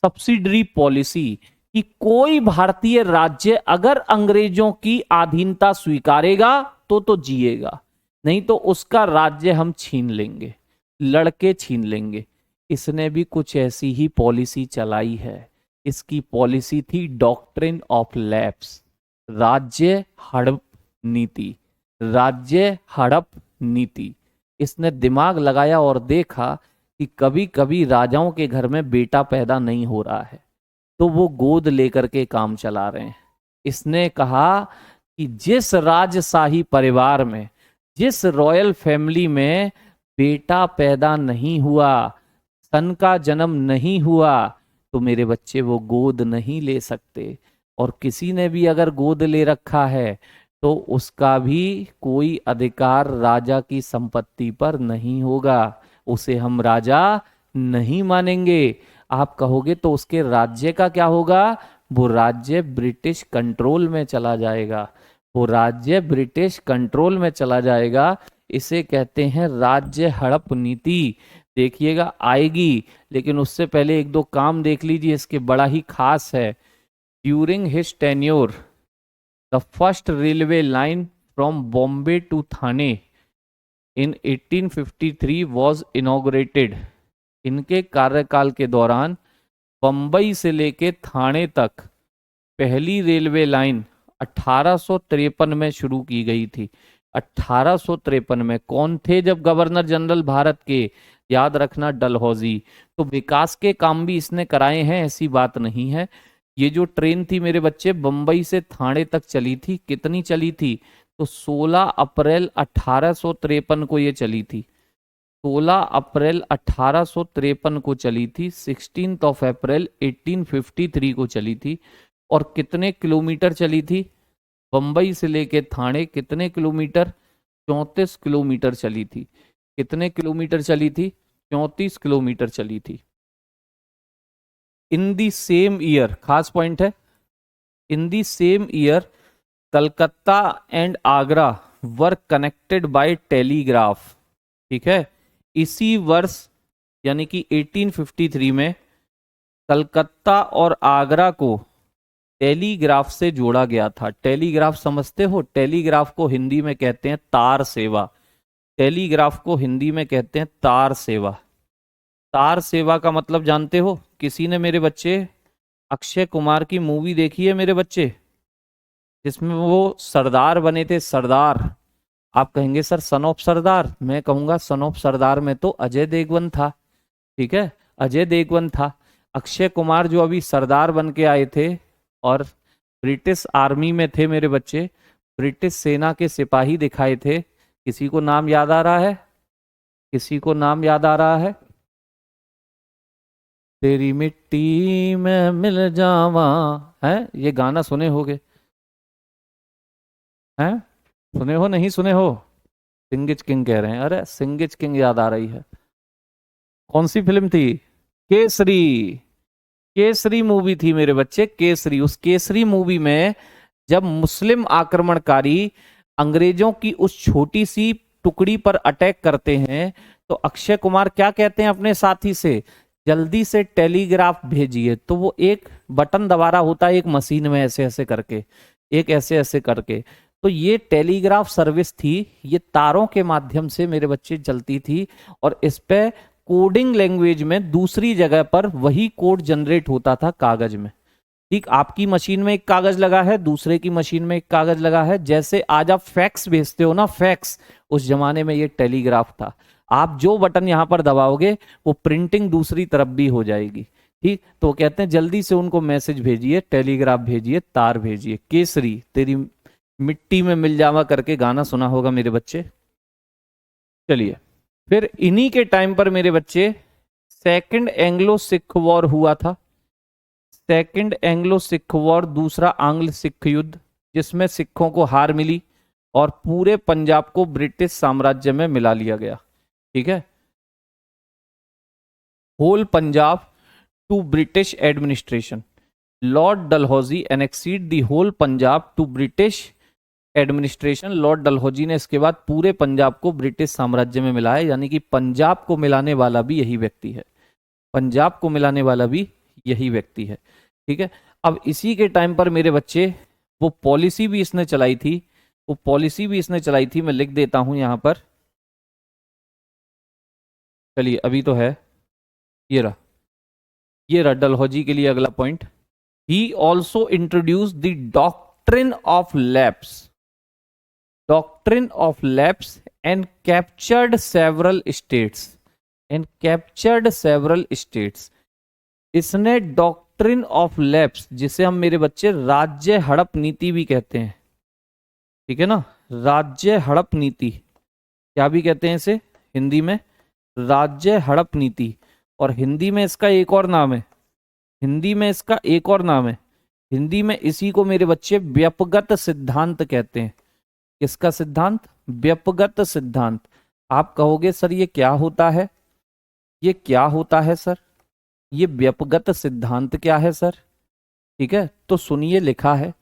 सब्सिडरी पॉलिसी, कि कोई भारतीय राज्य अगर अंग्रेजों की अधीनता स्वीकारेगा तो जिएगा, नहीं तो उसका राज्य हम छीन लेंगे, लड़के छीन लेंगे। इसने भी कुछ ऐसी ही पॉलिसी चलाई है। इसकी पॉलिसी थी डॉक्ट्रिन ऑफ लैप्स, राज्य हड़प नीति, राज्य हड़प नीति। इसने दिमाग लगाया और देखा कि कभी कभी राजाओं के घर में बेटा पैदा नहीं हो रहा है, तो वो गोद लेकर के काम चला रहे हैं। इसने कहा कि जिस राजशाही परिवार में, जिस रॉयल फैमिली में बेटा पैदा नहीं हुआ, सन का जन्म नहीं हुआ, तो मेरे बच्चे वो गोद नहीं ले सकते। और किसी ने भी अगर गोद ले रखा है तो उसका भी कोई अधिकार राजा की संपत्ति पर नहीं होगा, उसे हम राजा नहीं मानेंगे। आप कहोगे तो उसके राज्य का क्या होगा? वो राज्य ब्रिटिश कंट्रोल में चला जाएगा, वो राज्य ब्रिटिश कंट्रोल में चला जाएगा। इसे कहते हैं राज्य हड़प नीति। देखिएगा आएगी, लेकिन उससे पहले एक दो काम देख लीजिए, इसके बड़ा ही खास है। During his tenure the first railway line from Bombay to Thane in 1853 was inaugurated. इनके कार्यकाल के दौरान बंबई से लेके थाने तक पहली रेलवे लाइन 1853 में शुरू की गई थी। 1853 में कौन थे जब गवर्नर जनरल भारत के? याद रखना, डलहौजी। तो विकास के काम भी इसने कराए हैं, ऐसी बात नहीं है। ये जो ट्रेन थी मेरे बच्चे बंबई से थाने तक चली थी, कितनी चली थी? तो 16 अप्रैल 1853 को ये चली थी, 16 अप्रैल 1853 को चली थी, 16 ऑफ अप्रैल 1853 को चली थी। और कितने किलोमीटर चली थी? बंबई से लेके थाने कितने किलोमीटर? 34 किलोमीटर चली थी। कितने किलोमीटर चली थी? 34 किलोमीटर चली थी। इन दी सेम ईयर, खास पॉइंट है, in the same year Calcutta and Agra were connected by telegraph. ठीक है, इसी वर्ष यानी कि 1853 में कलकत्ता और आगरा को टेलीग्राफ से जोड़ा गया था। टेलीग्राफ समझते हो? टेलीग्राफ को हिंदी में कहते हैं तार सेवा। टेलीग्राफ को हिंदी में कहते हैं तार सेवा। तार सेवा का मतलब जानते हो? किसी ने मेरे बच्चे अक्षय कुमार की मूवी देखी है मेरे बच्चे, जिसमें वो सरदार बने थे, सरदार? आप कहेंगे सर सन ऑफ सरदार, मैं कहूंगा सन ऑफ सरदार में तो अजय देवगन था। ठीक है, अजय देवगन था। अक्षय कुमार जो अभी सरदार बन के आए थे और ब्रिटिश आर्मी में थे मेरे बच्चे, ब्रिटिश सेना के सिपाही दिखाए थे। किसी को नाम याद आ रहा है? किसी को नाम याद आ रहा है? तेरी मिट्टी में मिल जावा, है ये गाना सुने होगे? हैं? सुने हो नहीं सुने हो? सिंगिच किंग कह रहे हैं। अरे सिंगिच किंग याद आ रही है। कौन सी फिल्म थी? केसरी। केसरी मूवी थी मेरे बच्चे, केसरी। उस केसरी मूवी में जब मुस्लिम आक्रमणकारी अंग्रेजों की उस छोटी सी टुकड़ी पर अटैक करते हैं, तो अक्षय कुमार क्या कहते हैं अपने साथी से? जल्दी से टेलीग्राफ भेजिए। तो वो एक बटन दबा रहा होता है एक मशीन में, ऐसे ऐसे करके, एक ऐसे ऐसे करके। तो ये टेलीग्राफ सर्विस थी, ये तारों के माध्यम से मेरे बच्चे चलती थी, और इस पे कोडिंग लैंग्वेज में दूसरी जगह पर वही कोड जनरेट होता था कागज में। ठीक, आपकी मशीन में एक कागज लगा है, दूसरे की मशीन में एक कागज लगा है। जैसे आज आप फैक्स भेजते हो ना, फैक्स, उस जमाने में ये टेलीग्राफ था। आप जो बटन यहां पर दबाओगे वो प्रिंटिंग दूसरी तरफ भी हो जाएगी। ठीक, तो कहते हैं जल्दी से उनको मैसेज भेजिए, टेलीग्राफ भेजिए, तार भेजिए। केसरी, तेरी मिट्टी में मिल जावा करके गाना सुना होगा मेरे बच्चे। चलिए, फिर इन्हीं के टाइम पर मेरे बच्चे सेकंड एंग्लो सिख वॉर हुआ था। सेकंड एंग्लो सिख वॉर, दूसरा आंग्ल सिख युद्ध, जिसमें सिखों को हार मिली और पूरे पंजाब को ब्रिटिश साम्राज्य में मिला लिया गया। ठीक है, whole Punjab to British administration. Lord Dalhousie annexed the whole Punjab to British administration. Lord Dalhousie ने इसके बाद पूरे पंजाब को ब्रिटिश साम्राज्य में मिलाया, यानी कि पंजाब को मिलाने वाला भी यही व्यक्ति है। पंजाब को मिलाने वाला भी यही व्यक्ति है। ठीक है, अब इसी के टाइम पर मेरे बच्चे वो पॉलिसी भी इसने चलाई थी, वो पॉलिसी भी इसने चलाई थी। मैं लिख देता हूं यहां पर। चलिए, अभी तो है, ये रहा, ये रहा डलहौजी के लिए अगला point. He also introduce the doctrine of lapse, doctrine of lapse and captured several states, and captured several states. इसने डॉक्ट्रिन ऑफ लैप्स, जिसे हम मेरे बच्चे राज्य हड़प नीति भी कहते हैं, ठीक है ना, राज्य हड़प नीति, क्या भी कहते हैं इसे हिंदी में? राज्य हड़प नीति। और हिंदी में इसका एक और नाम है, हिंदी में इसका एक और नाम है, हिंदी में इसी को मेरे बच्चे व्यपगत सिद्धांत कहते हैं। किसका सिद्धांत? व्यपगत सिद्धांत। आप कहोगे सर ये क्या होता है, ये क्या होता है सर, ये व्यपगत सिद्धांत क्या है सर? ठीक है, तो सुनिए, लिखा है,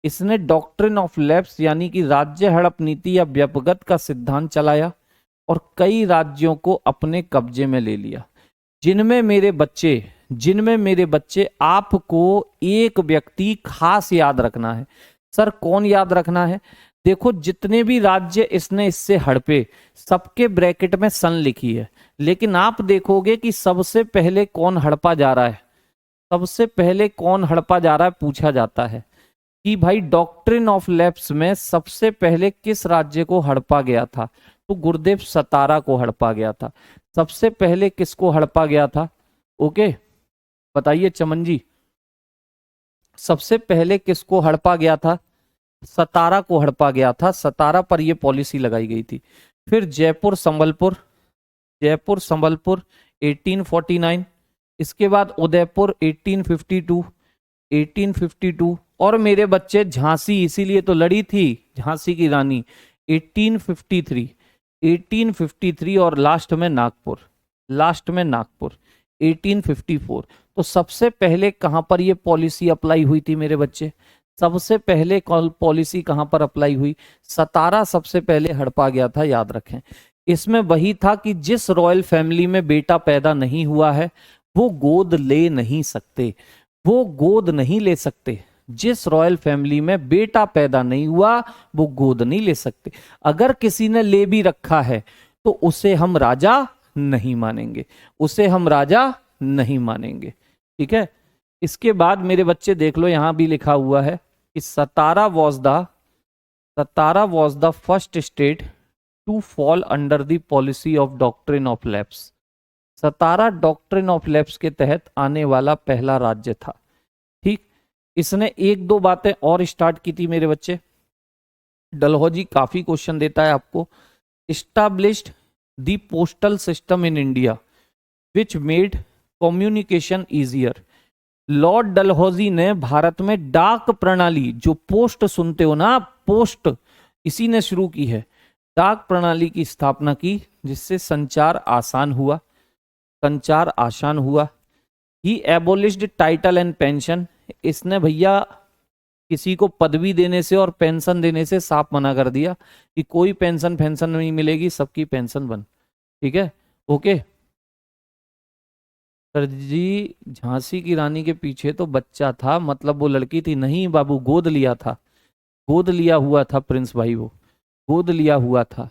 इसने डॉक्ट्रिन ऑफ लैप्स यानी कि राज्य हड़प नीति या व्यपगत का सिद्धांत चलाया और कई राज्यों को अपने कब्जे में ले लिया, जिनमें मेरे बच्चे आपको एक व्यक्ति खास याद रखना है। सर कौन याद रखना है? देखो, जितने भी राज्य इसने इससे हड़पे, सबके ब्रैकेट में सन लिखी है, लेकिन आप देखोगे कि सबसे पहले कौन हड़पा जा रहा है, सबसे पहले कौन हड़पा जा रहा है पूछा जाता है कि भाई डॉक्ट्रिन ऑफ लैप्स में सबसे पहले किस राज्य को हड़पा गया था? तो गुरुदेव सतारा को हड़पा गया था। सबसे पहले किसको हड़पा गया था? ओके, बताइए चमन जी, सबसे पहले किसको हड़पा गया था? सतारा को हड़पा गया था, सतारा पर यह पॉलिसी लगाई गई थी। फिर जयपुर संबलपुर, जयपुर संबलपुर 1849, इसके बाद उदयपुर 1852, 1852, और मेरे बच्चे झांसी, इसीलिए तो लड़ी थी झांसी की रानी, 1853, 1853, और लास्ट में नागपुर, लास्ट में नागपुर 1854। तो सबसे पहले कहां पर यह पॉलिसी अप्लाई हुई थी मेरे बच्चे? सबसे पहले पॉलिसी कहां पर अप्लाई हुई? सतारा सबसे पहले हड़पा गया था, याद रखें। इसमें वही था कि जिस रॉयल फैमिली में बेटा पैदा नहीं हुआ है वो गोद ले नहीं सकते, वो गोद नहीं ले सकते। जिस रॉयल फैमिली में बेटा पैदा नहीं हुआ वो गोद नहीं ले सकते। अगर किसी ने ले भी रखा है तो उसे हम राजा नहीं मानेंगे, उसे हम राजा नहीं मानेंगे। ठीक है। इसके बाद मेरे बच्चे देख लो, यहां भी लिखा हुआ है कि Satara was the first state to fall under the policy of doctrine of lapse. Satara doctrine of lapse के तहत आने वाला पहला राज्य था। ठीक। इसने एक दो बातें और स्टार्ट की थी मेरे बच्चे। डलहौजी काफी क्वेश्चन देता है आपको। Established the postal system in India which made communication easier. Lord Dalhousie ने भारत में डाक प्रणाली, जो पोस्ट सुनते हो ना आप, पोस्ट इसी ने शुरू की है, डाक प्रणाली की स्थापना की, जिससे संचार आसान हुआ। ही एबोलिश्ड टाइटल एंड पेंशन। इसने भैया किसी को पदवी देने से और पेंशन देने से साफ मना कर दिया कि कोई पेंशन नहीं मिलेगी, सबकी पेंशन बंद। ठीक है, ओके। सर जी, झांसी की रानी के पीछे तो बच्चा था, मतलब वो लड़की थी? नहीं बाबू, गोद लिया था, गोद लिया हुआ था प्रिंस भाई, वो गोद लिया हुआ था।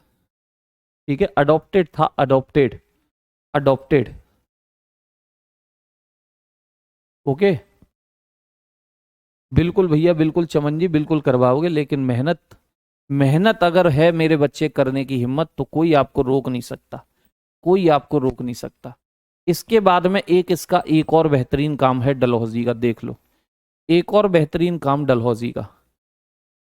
ठीक है, अडॉप्टेड था, अडॉप्टेड। ओके, बिल्कुल भैया, बिल्कुल चमन जी, बिल्कुल करवाओगे, लेकिन मेहनत अगर है मेरे बच्चे करने की हिम्मत, तो कोई आपको रोक नहीं सकता, कोई आपको रोक नहीं सकता। इसके बाद में इसका एक और बेहतरीन काम है डलहौजी का, देख लो, एक और बेहतरीन काम डलहौजी का।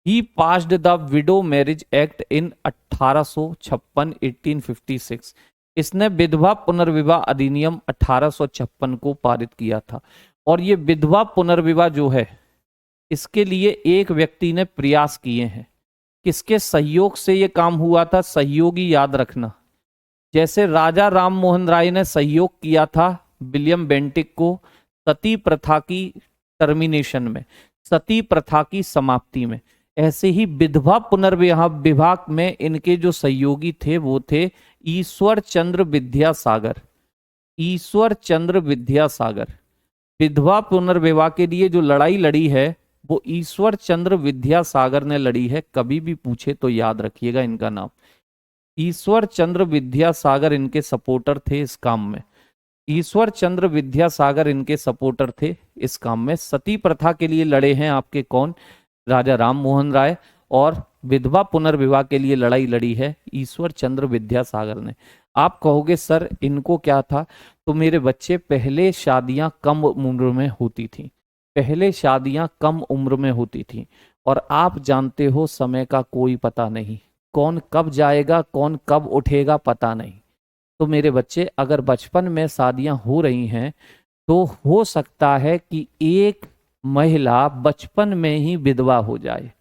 He passed the widow marriage act in 1856, 1856। इसने विधवा पुनर्विवाह अधिनियम 1856 को पारित किया था। और ये विधवा पुनर्विवाह जो है, इसके लिए एक व्यक्ति ने प्रयास किए हैं। किसके सहयोग से ये काम हुआ था? सहयोगी याद रखना। जैसे राजा राम मोहन राय ने सहयोग किया था विलियम बेंटिक को सती प्रथा की टर्मिनेशन में, सती प्रथा की समाप्ति में, ऐसे ही विधवा पुनर्विवाह में इनके जो सहयोगी थे वो थे ईश्वर चंद्र विद्यासागर। ईश्वर चंद्र विद्यासागर विधवा पुनर्विवाह के लिए जो लड़ाई लड़ी है, वो ईश्वर चंद्र विद्यासागर ने लड़ी है। कभी भी पूछे तो याद रखिएगा इनका नाम। ईश्वर चंद्र विद्यासागर इनके सपोर्टर थे इस काम में। ईश्वर चंद्र विद्यासागर इनके सपोर्टर थे इस काम में। सती प्रथा के लिए लड़े हैं आपके कौन? राजा राम मोहन राय। और विधवा पुनर्विवाह के लिए लड़ाई लड़ी है ईश्वर चंद्र विद्यासागर ने। आप कहोगे सर इनको क्या था? तो मेरे बच्चे, पहले शादियां कम उम्र में होती थी, पहले शादियां कम उम्र में होती थी। और आप जानते हो समय का कोई पता नहीं, कौन कब जाएगा, कौन कब उठेगा, पता नहीं। तो मेरे बच्चे, अगर बचपन में शादियां हो रही हैं, तो हो सकता है कि एक महिला बचपन में ही विधवा हो जाए,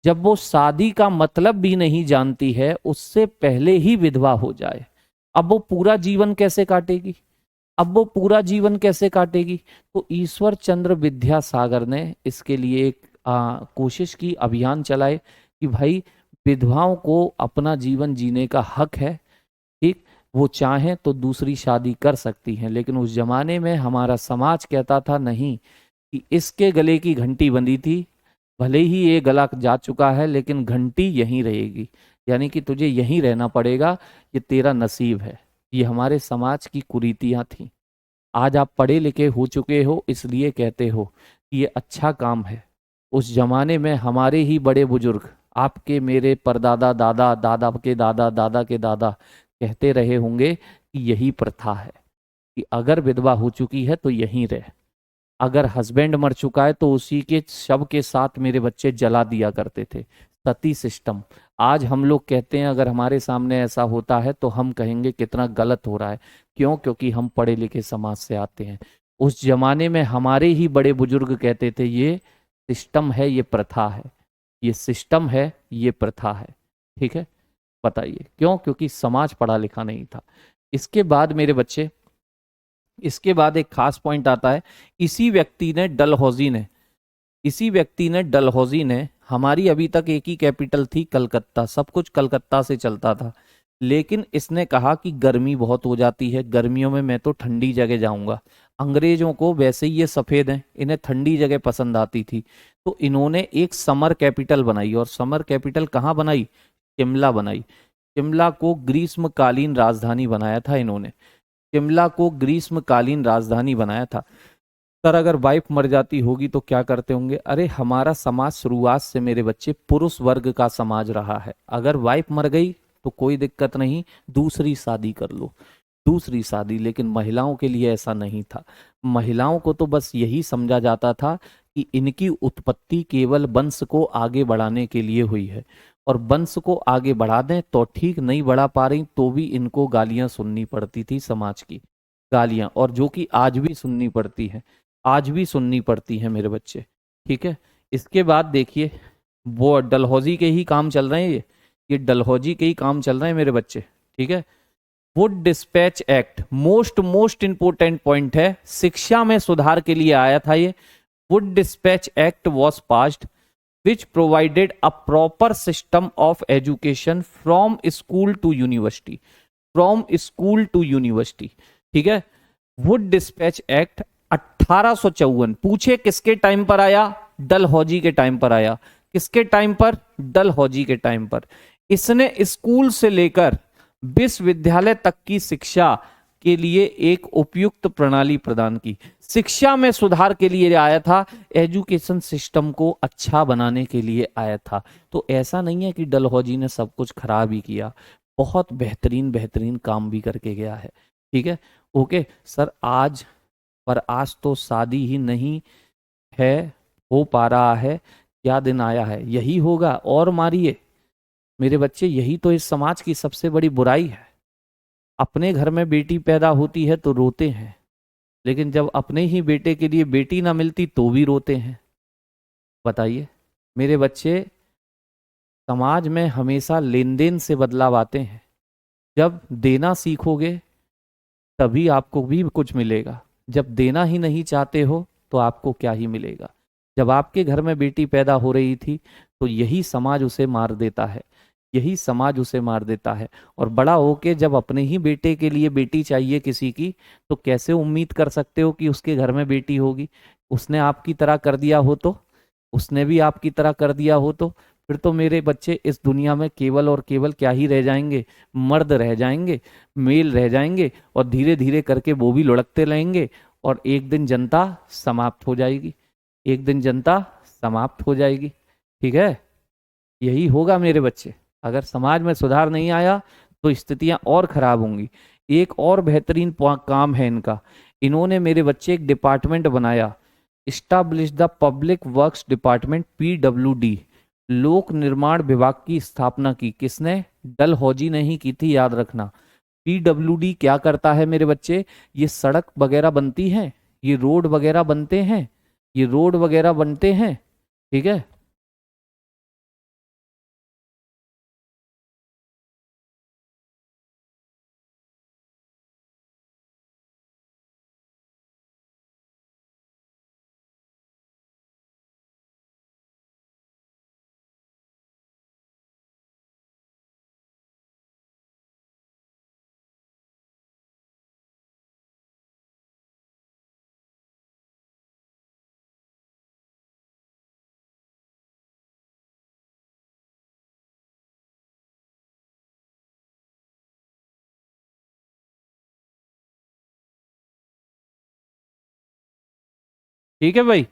जब वो शादी का मतलब भी नहीं जानती है, उससे पहले ही विधवा हो जाए। अब वो पूरा जीवन कैसे काटेगी? तो ईश्वर चंद्र विद्यासागर ने इसके लिए एक कोशिश की, अभियान चलाए कि भाई विधवाओं को अपना जीवन जीने का हक है। ठीक, वो चाहें तो दूसरी शादी कर सकती हैं, लेकिन उस जमाने में हमारा समाज कहता था नहीं, कि इसके गले की घंटी बंधी थी, भले ही ये गला जा चुका है, लेकिन घंटी यहीं रहेगी, यानी कि तुझे यहीं रहना पड़ेगा, ये तेरा नसीब है। ये हमारे समाज की कुरीतियां थी। आज आप पढ़े लिखे हो चुके हो, इसलिए कहते हो कि ये अच्छा काम है। उस जमाने में हमारे ही बड़े बुजुर्ग, आपके मेरे परदादा, दादा, दादा के दादा, दादा के दादा कहते रहे होंगे कि यही प्रथा है कि अगर विधवा हो चुकी है तो यहीं रहे, अगर हस्बैंड मर चुका है तो उसी के शव के साथ मेरे बच्चे जला दिया करते थे। सती सिस्टम। आज हम लोग कहते हैं, अगर हमारे सामने ऐसा होता है तो हम कहेंगे कितना गलत हो रहा है। क्यों? क्योंकि हम पढ़े लिखे समाज से आते हैं। उस जमाने में हमारे ही बड़े बुजुर्ग कहते थे ये सिस्टम है, ये प्रथा है, ये सिस्टम है, ये प्रथा है। ठीक है, बताइए क्यों? क्योंकि समाज पढ़ा लिखा नहीं था। इसके बाद मेरे बच्चे, इसके बाद एक खास पॉइंट आता है। इसी व्यक्ति ने डलहौजी ने हमारी अभी तक एक ही कैपिटल थी, कलकत्ता, सब कुछ कलकत्ता से चलता था, लेकिन इसने कहा कि गर्मी बहुत हो जाती है, गर्मियों में मैं तो ठंडी जगह जाऊंगा। अंग्रेजों को वैसे ही ये सफेद हैं, इन्हें ठंडी जगह पसंद आती थी, तो इन्होंने एक समर कैपिटल बनाई। और समर कैपिटल कहाँ बनाई? शिमला बनाई। शिमला को ग्रीष्मकालीन राजधानी बनाया था इन्होंने, शिमला को ग्रीष्मकालीन राजधानी बनाया था। सर अगर वाइफ मर जाती होगी तो क्या करते होंगे? अरे हमारा समाज शुरुआत से मेरे बच्चे पुरुष वर्ग का समाज रहा है। अगर वाइफ मर गई तो कोई दिक्कत नहीं, दूसरी शादी कर लो, दूसरी शादी। लेकिन महिलाओं के लिए ऐसा नहीं था। महिलाओं को तो बस यही समझा जाता था कि इनकी उत्पत्ति केवल वंश को आगे बढ़ाने के लिए हुई है, और वंश को आगे बढ़ा दें तो ठीक, नहीं बढ़ा पा रही तो भी इनको गालियां सुननी पड़ती थी, समाज की गालियां, और जो कि आज भी सुननी पड़ती है, आज भी सुननी पड़ती है मेरे बच्चे। ठीक है, इसके बाद देखिए, वो डलहौजी के ही काम चल रहे हैं, ये डलहौजी के ही काम चल रहे हैं मेरे बच्चे। ठीक है, Wood dispatch act most important point है, शिक्षा में सुधार के लिए आया था ये। Wood dispatch act was passed which provided a proper system of education from school to university, from school to university. ठीक है, वुड डिस्पैच एक्ट 1854, पूछे किसके टाइम पर आया? डलहौजी के टाइम पर आया। किसके टाइम पर? डलहौजी के टाइम पर। इसने स्कूल से लेकर विश्वविद्यालय तक की शिक्षा के लिए एक उपयुक्त प्रणाली प्रदान की। शिक्षा में सुधार के लिए आया था, एजुकेशन सिस्टम को अच्छा बनाने के लिए आया था। तो ऐसा नहीं है कि डलहौजी ने सब कुछ खराब ही किया, बहुत बेहतरीन बेहतरीन काम भी करके गया है। ठीक है, ओके सर। आज पर आज तो शादी ही नहीं है हो पा रहा है, क्या दिन आया है? यही होगा, और मारिए मेरे बच्चे, यही तो इस समाज की सबसे बड़ी बुराई है। अपने घर में बेटी पैदा होती है तो रोते हैं, लेकिन जब अपने ही बेटे के लिए बेटी ना मिलती तो भी रोते हैं। बताइए मेरे बच्चे, समाज में हमेशा लेन देन से बदलाव आते हैं। जब देना सीखोगे तभी आपको भी कुछ मिलेगा, जब देना ही नहीं चाहते हो तो आपको क्या ही मिलेगा। जब आपके घर में बेटी पैदा हो रही थी तो यही समाज उसे मार देता है, यही समाज उसे मार देता है। और बड़ा होके जब अपने ही बेटे के लिए बेटी चाहिए किसी की, तो कैसे उम्मीद कर सकते हो कि उसके घर में बेटी होगी? उसने आपकी तरह कर दिया हो तो, उसने भी आपकी तरह कर दिया हो तो फिर तो मेरे बच्चे इस दुनिया में केवल और केवल क्या ही रह जाएंगे? मर्द रह जाएंगे, मेल रह जाएंगे, और धीरे धीरे करके वो भी लुढ़कते रहेंगे, और एक दिन जनता समाप्त हो जाएगी, एक दिन जनता समाप्त हो जाएगी। ठीक है, यही होगा मेरे बच्चे। अगर समाज में सुधार नहीं आया तो स्थितियां और खराब होंगी। एक और बेहतरीन काम है इनका, इन्होंने मेरे बच्चे एक डिपार्टमेंट बनाया, establish the public works department, PWD, लोक निर्माण विभाग की स्थापना की। किसने? डलहौजी ने ही की थी, याद रखना। PWD क्या करता है मेरे बच्चे? ये सड़क वगैरह बनती हैं, ये रोड वगैरह बनते हैं, ये रोड वगैरह बनते हैं। ठीक है, ठीक है भाई।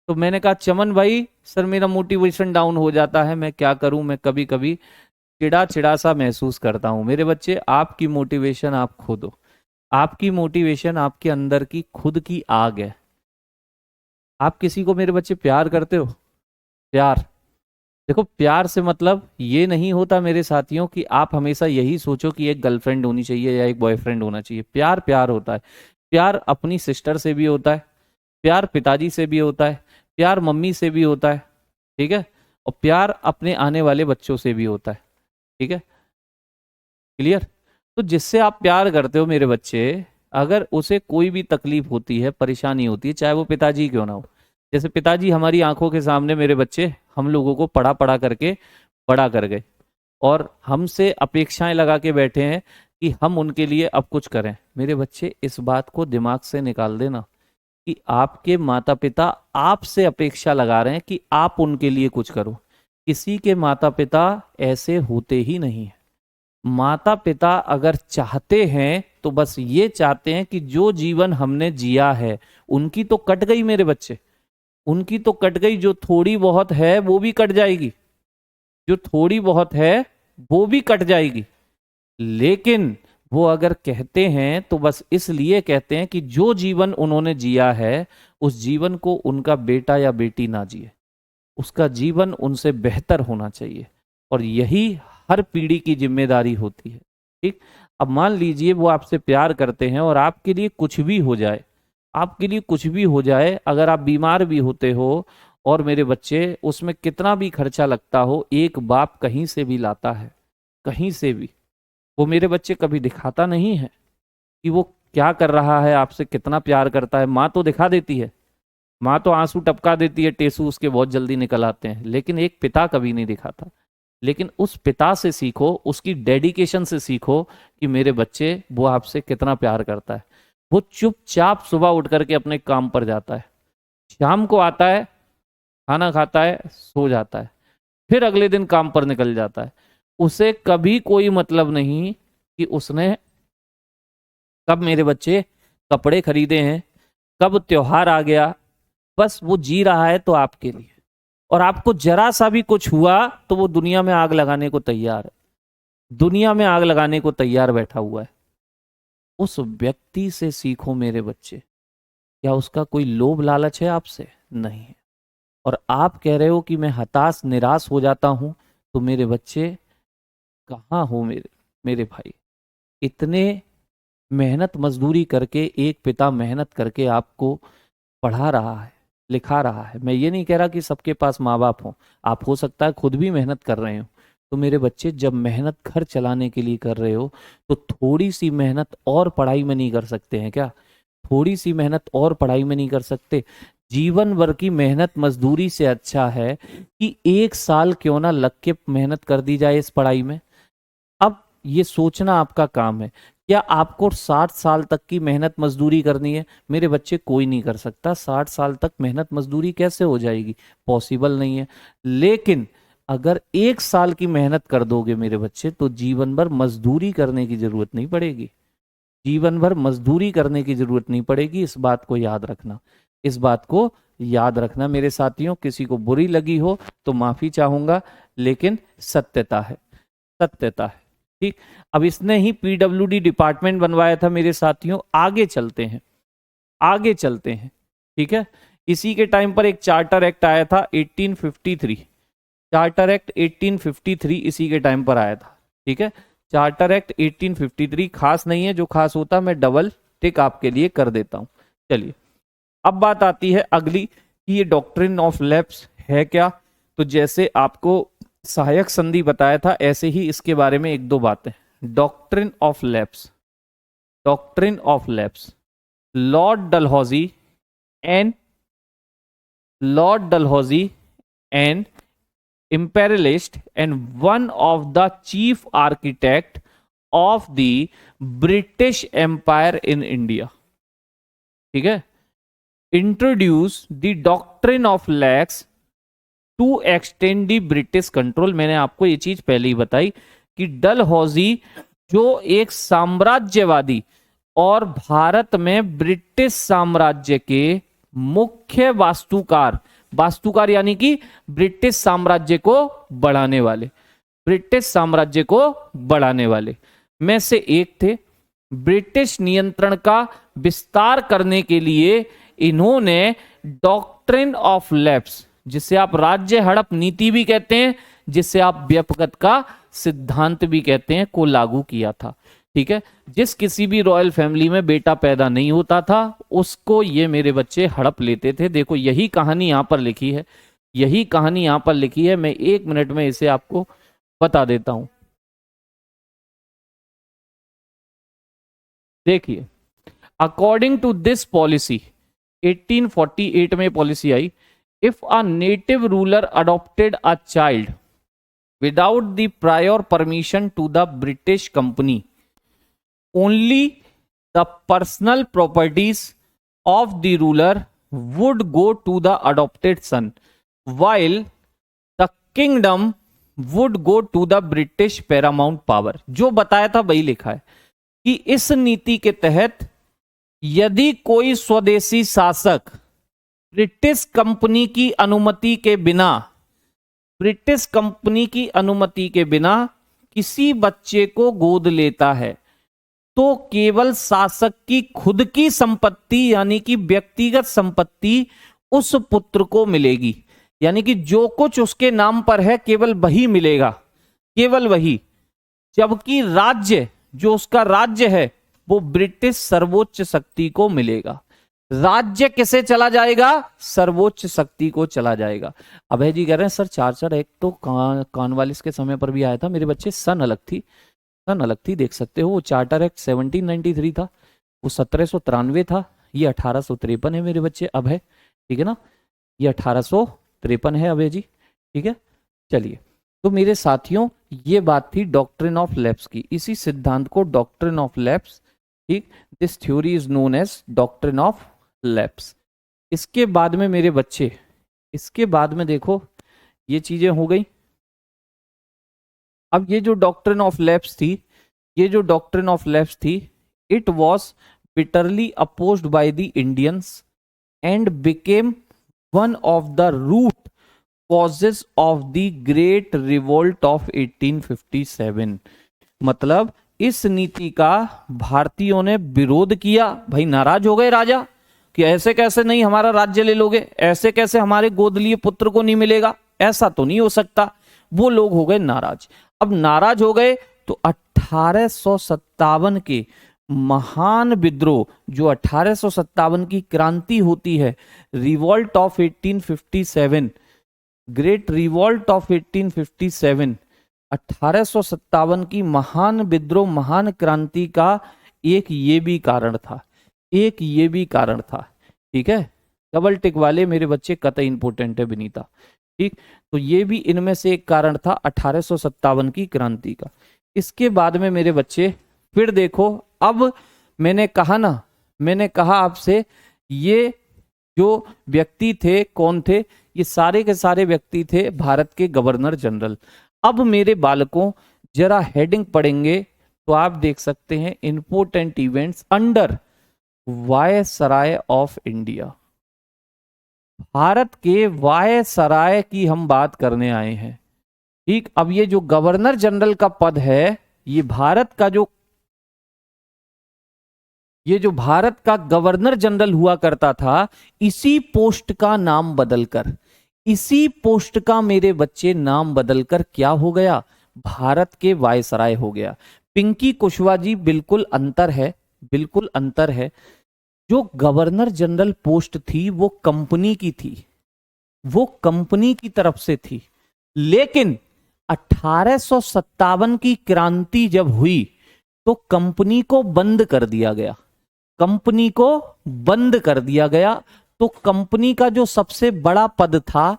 तो मैंने कहा चमन भाई, सर मेरा मोटिवेशन डाउन हो जाता है, मैं क्या करूं? मैं कभी कभी चिड़ा चिड़ा सा महसूस करता हूं। मेरे बच्चे, आपकी मोटिवेशन आप खुद हो, आपकी मोटिवेशन आपके अंदर की खुद की आग है। आप किसी को मेरे बच्चे प्यार करते हो? प्यार, देखो प्यार से मतलब ये नहीं होता मेरे साथियों कि आप हमेशा यही सोचो कि एक गर्लफ्रेंड होनी चाहिए या एक बॉयफ्रेंड होना चाहिए। प्यार प्यार होता है। प्यार अपनी सिस्टर से भी होता है, प्यार पिताजी से भी होता है, प्यार मम्मी से भी होता है। ठीक है, और प्यार अपने आने वाले बच्चों से भी होता है। ठीक है, क्लियर? तो जिससे आप प्यार करते हो मेरे बच्चे, अगर उसे कोई भी तकलीफ होती है, परेशानी होती है, चाहे वो पिताजी क्यों ना हो, जैसे पिताजी हमारी आंखों के सामने मेरे बच्चे हम लोगों को पढ़ा पढ़ा करके बड़ा कर गए, और हमसे अपेक्षाएं लगा के बैठे हैं कि हम उनके लिए अब कुछ करें। मेरे बच्चे, इस बात को दिमाग से निकाल देना कि आपके माता पिता आपसे अपेक्षा लगा रहे हैं कि आप उनके लिए कुछ करो। किसी के माता पिता ऐसे होते ही नहीं है, माता पिता अगर चाहते हैं तो बस ये चाहते हैं कि जो जीवन हमने जिया है, उनकी तो कट गई मेरे बच्चे, उनकी तो कट गई, जो थोड़ी बहुत है वो भी कट जाएगी, जो थोड़ी बहुत है वो भी कट जाएगी। लेकिन वो अगर कहते हैं तो बस इसलिए कहते हैं कि जो जीवन उन्होंने जिया है उस जीवन को उनका बेटा या बेटी ना जिए, उसका जीवन उनसे बेहतर होना चाहिए। और यही हर पीढ़ी की जिम्मेदारी होती है। ठीक। अब मान लीजिए वो आपसे प्यार करते हैं और आपके लिए कुछ भी हो जाए, आपके लिए कुछ भी हो जाए, अगर आप बीमार भी होते हो और मेरे बच्चे, उसमें कितना भी खर्चा लगता हो, एक बाप कहीं से भी लाता है, कहीं से भी। वो मेरे बच्चे कभी दिखाता नहीं है कि वो क्या कर रहा है, आपसे कितना प्यार करता है। माँ तो दिखा देती है, माँ तो आंसू टपका देती है, टेसू उसके बहुत जल्दी निकल आते हैं, लेकिन एक पिता कभी नहीं दिखाता। लेकिन उस पिता से सीखो, उसकी डेडिकेशन से सीखो कि मेरे बच्चे, वो आपसे कितना प्यार करता है। वो चुपचाप सुबह उठ करके अपने काम पर जाता है, शाम को आता है, खाना खाता है, सो जाता है, फिर अगले दिन काम पर निकल जाता है। उसे कभी कोई मतलब नहीं कि उसने कब मेरे बच्चे कपड़े खरीदे हैं, कब त्योहार आ गया। बस वो जी रहा है तो आपके लिए, और आपको जरा सा भी कुछ हुआ तो वो दुनिया में आग लगाने को तैयार है, दुनिया में आग लगाने को तैयार बैठा हुआ है। उस व्यक्ति से सीखो मेरे बच्चे। क्या उसका कोई लोभ लालच है आपसे? नहीं है। और आप कह रहे हो कि मैं हताश निराश हो जाता हूं, तो मेरे बच्चे कहाँ हो मेरे मेरे भाई? इतने मेहनत मजदूरी करके, एक पिता मेहनत करके आपको पढ़ा रहा है, लिखा रहा है। मैं ये नहीं कह रहा कि सबके पास माँ बाप हो, आप हो सकता है खुद भी मेहनत कर रहे हो। तो मेरे बच्चे, जब मेहनत घर चलाने के लिए कर रहे हो तो थोड़ी सी मेहनत और पढ़ाई में नहीं कर सकते हैं क्या? थोड़ी सी मेहनत और पढ़ाई में नहीं कर सकते? जीवन भर की मेहनत मजदूरी से अच्छा है कि एक साल क्यों ना लग के मेहनत कर दी जाए इस पढ़ाई में। अब ये सोचना आपका काम है। क्या आपको 60 साल तक की मेहनत मजदूरी करनी है? मेरे बच्चे, कोई नहीं कर सकता। 60 साल तक मेहनत मजदूरी कैसे हो जाएगी? पॉसिबल नहीं है। लेकिन अगर एक साल की मेहनत कर दोगे मेरे बच्चे, तो जीवन भर मजदूरी करने की जरूरत नहीं पड़ेगी, जीवन भर मजदूरी करने की जरूरत नहीं पड़ेगी। इस बात को याद रखना, इस बात को याद रखना मेरे साथियों। किसी को बुरी लगी हो तो माफी चाहूंगा, लेकिन सत्यता है, सत्यता है। ठीक। अब इसने ही पीडब्ल्यूडी डिपार्टमेंट बनवाया था मेरे साथियों। आगे चलते हैं, आगे चलते हैं। ठीक है। इसी के टाइम पर एक चार्टर एक्ट आया था 1853, चार्टर एक्ट 1853 इसी के टाइम पर आया था। ठीक है। चार्टर एक्ट 1853 खास नहीं है, जो खास होता मैं डबल टिक आपके लिए कर देता हूं। चलिए, अब बात आती है अगली कि ये डॉक्ट्रिन ऑफ लैप्स है क्या। तो जैसे आपको सहायक संधि बताया था, ऐसे ही इसके बारे में एक दो बातें। Doctrine of lapse, doctrine of lapse, Lord Dalhousie and Lord Dalhousie and imperialist and one of the chief architect of the British Empire in India. ठीक है। Introduce the doctrine of lapse to extend the British control. मैंने आपको ये चीज पहले ही बताई कि डलहौजी जो एक साम्राज्यवादी और भारत में ब्रिटिश साम्राज्य के मुख्य वास्तुकार, वास्तुकार यानी कि ब्रिटिश साम्राज्य को बढ़ाने वाले, ब्रिटिश साम्राज्य को बढ़ाने वाले में से एक थे। ब्रिटिश नियंत्रण का विस्तार करने के लिए इन्होंने डॉक्ट्रिन ऑफ लैप्स, जिसे आप राज्य हड़प नीति भी कहते हैं, जिसे आप व्यपगत का सिद्धांत भी कहते हैं, को लागू किया था। ठीक है। जिस किसी भी रॉयल फैमिली में बेटा पैदा नहीं होता था, उसको ये मेरे बच्चे हड़प लेते थे। देखो, यही कहानी यहां पर लिखी है, यही कहानी यहां पर लिखी है। मैं 1 मिनट में इसे आपको बता देता हूं। देखिए, अकॉर्डिंग टू दिस पॉलिसी, 1848 में पॉलिसी आई, if a native ruler adopted a child without the prior permission to the British company, only the personal properties of the ruler would go to the adopted son, while the kingdom would go to the British paramount power. जो बताया था वही लिखा है कि इस नीति के तहत यदि कोई स्वदेशी शासक ब्रिटिश कंपनी की अनुमति के बिना, ब्रिटिश कंपनी की अनुमति के बिना किसी बच्चे को गोद लेता है तो केवल शासक की खुद की संपत्ति यानी कि व्यक्तिगत संपत्ति उस पुत्र को मिलेगी। यानी कि जो कुछ उसके नाम पर है केवल वही मिलेगा, केवल वही। जबकि राज्य, जो उसका राज्य है, वो ब्रिटिश सर्वोच्च शक्ति को मिलेगा। राज्य किसे चला जाएगा? सर्वोच्च शक्ति को चला जाएगा। अभय जी कह रहे हैं सर चार्टर एक्ट तो कॉर्नवालिस के समय पर भी आया था। मेरे बच्चे सन अलग थी, सन अलग थी, देख सकते हो। वो चार्टर एक्ट 1793 था, वो 1793 था, ये 1853 है मेरे बच्चे अभय, ठीक है ना, ये 1853 है अभय जी, ठीक है। चलिए, तो मेरे साथियों ये बात थी डॉक्ट्रिन ऑफ लैप्स की। इसी सिद्धांत को डॉक्ट्रिन ऑफ लैप्स, ठीक, this theory is known as doctrine of lapse. इसके बाद में मेरे बच्चे, इसके बाद में देखो ये चीजें हो गई। अब ये जो डॉक्ट्रिन ऑफ लैप्स थी, ये जो डॉक्ट्रिन ऑफ लैप्स थी, it was bitterly opposed by the Indians and became one of the root causes of the great revolt of 1857। मतलब इस नीति का भारतीयों ने विरोध किया। भाई नाराज हो गए राजा कि ऐसे कैसे नहीं हमारा राज्य ले लोगे, ऐसे कैसे हमारे गोद लिए पुत्र को नहीं मिलेगा, ऐसा तो नहीं हो सकता। वो लोग हो गए नाराज। अब नाराज हो गए तो 1857 के महान विद्रोह, जो 1857 की क्रांति होती है, revolt of 1857, great revolt of 1857, 1857 की महान विद्रोह, महान क्रांति का एक ये भी कारण था, एक ये भी कारण था, ठीक है। डबल टिक वाले मेरे बच्चे कतई इंपोर्टेंट है विनीता, ठीक। तो ये भी इनमें से एक कारण था 1857 की क्रांति का। इसके बाद में मेरे बच्चे फिर देखो, अब मैंने कहा ना, मैंने कहा आपसे ये जो व्यक्ति थे कौन थे, ये सारे के सारे व्यक्ति थे भारत के गवर्नर जनरल। अब मेरे बालकों जरा हेडिंग पढ़ेंगे तो आप देख सकते हैं important events under viceroy of India. Bharat के वायसराय की हम बात करने आए हैं, ठीक। अब ये जो गवर्नर जनरल का पद है, ये भारत का जो, ये जो भारत का गवर्नर जनरल हुआ करता था, इसी पोस्ट का नाम बदलकर, इसी पोस्ट का मेरे बच्चे नाम बदलकर क्या हो गया? भारत के वायसराय हो गया। पिंकी कुशवाहा जी, बिल्कुल अंतर है, बिल्कुल अंतर है। जो गवर्नर जनरल पोस्ट थी वो कंपनी की थी, वो कंपनी की तरफ से थी। लेकिन 1857 की क्रांति जब हुई तो कंपनी को बंद कर दिया गया, कंपनी को बंद कर दिया गया। तो कंपनी का जो सबसे बड़ा पद था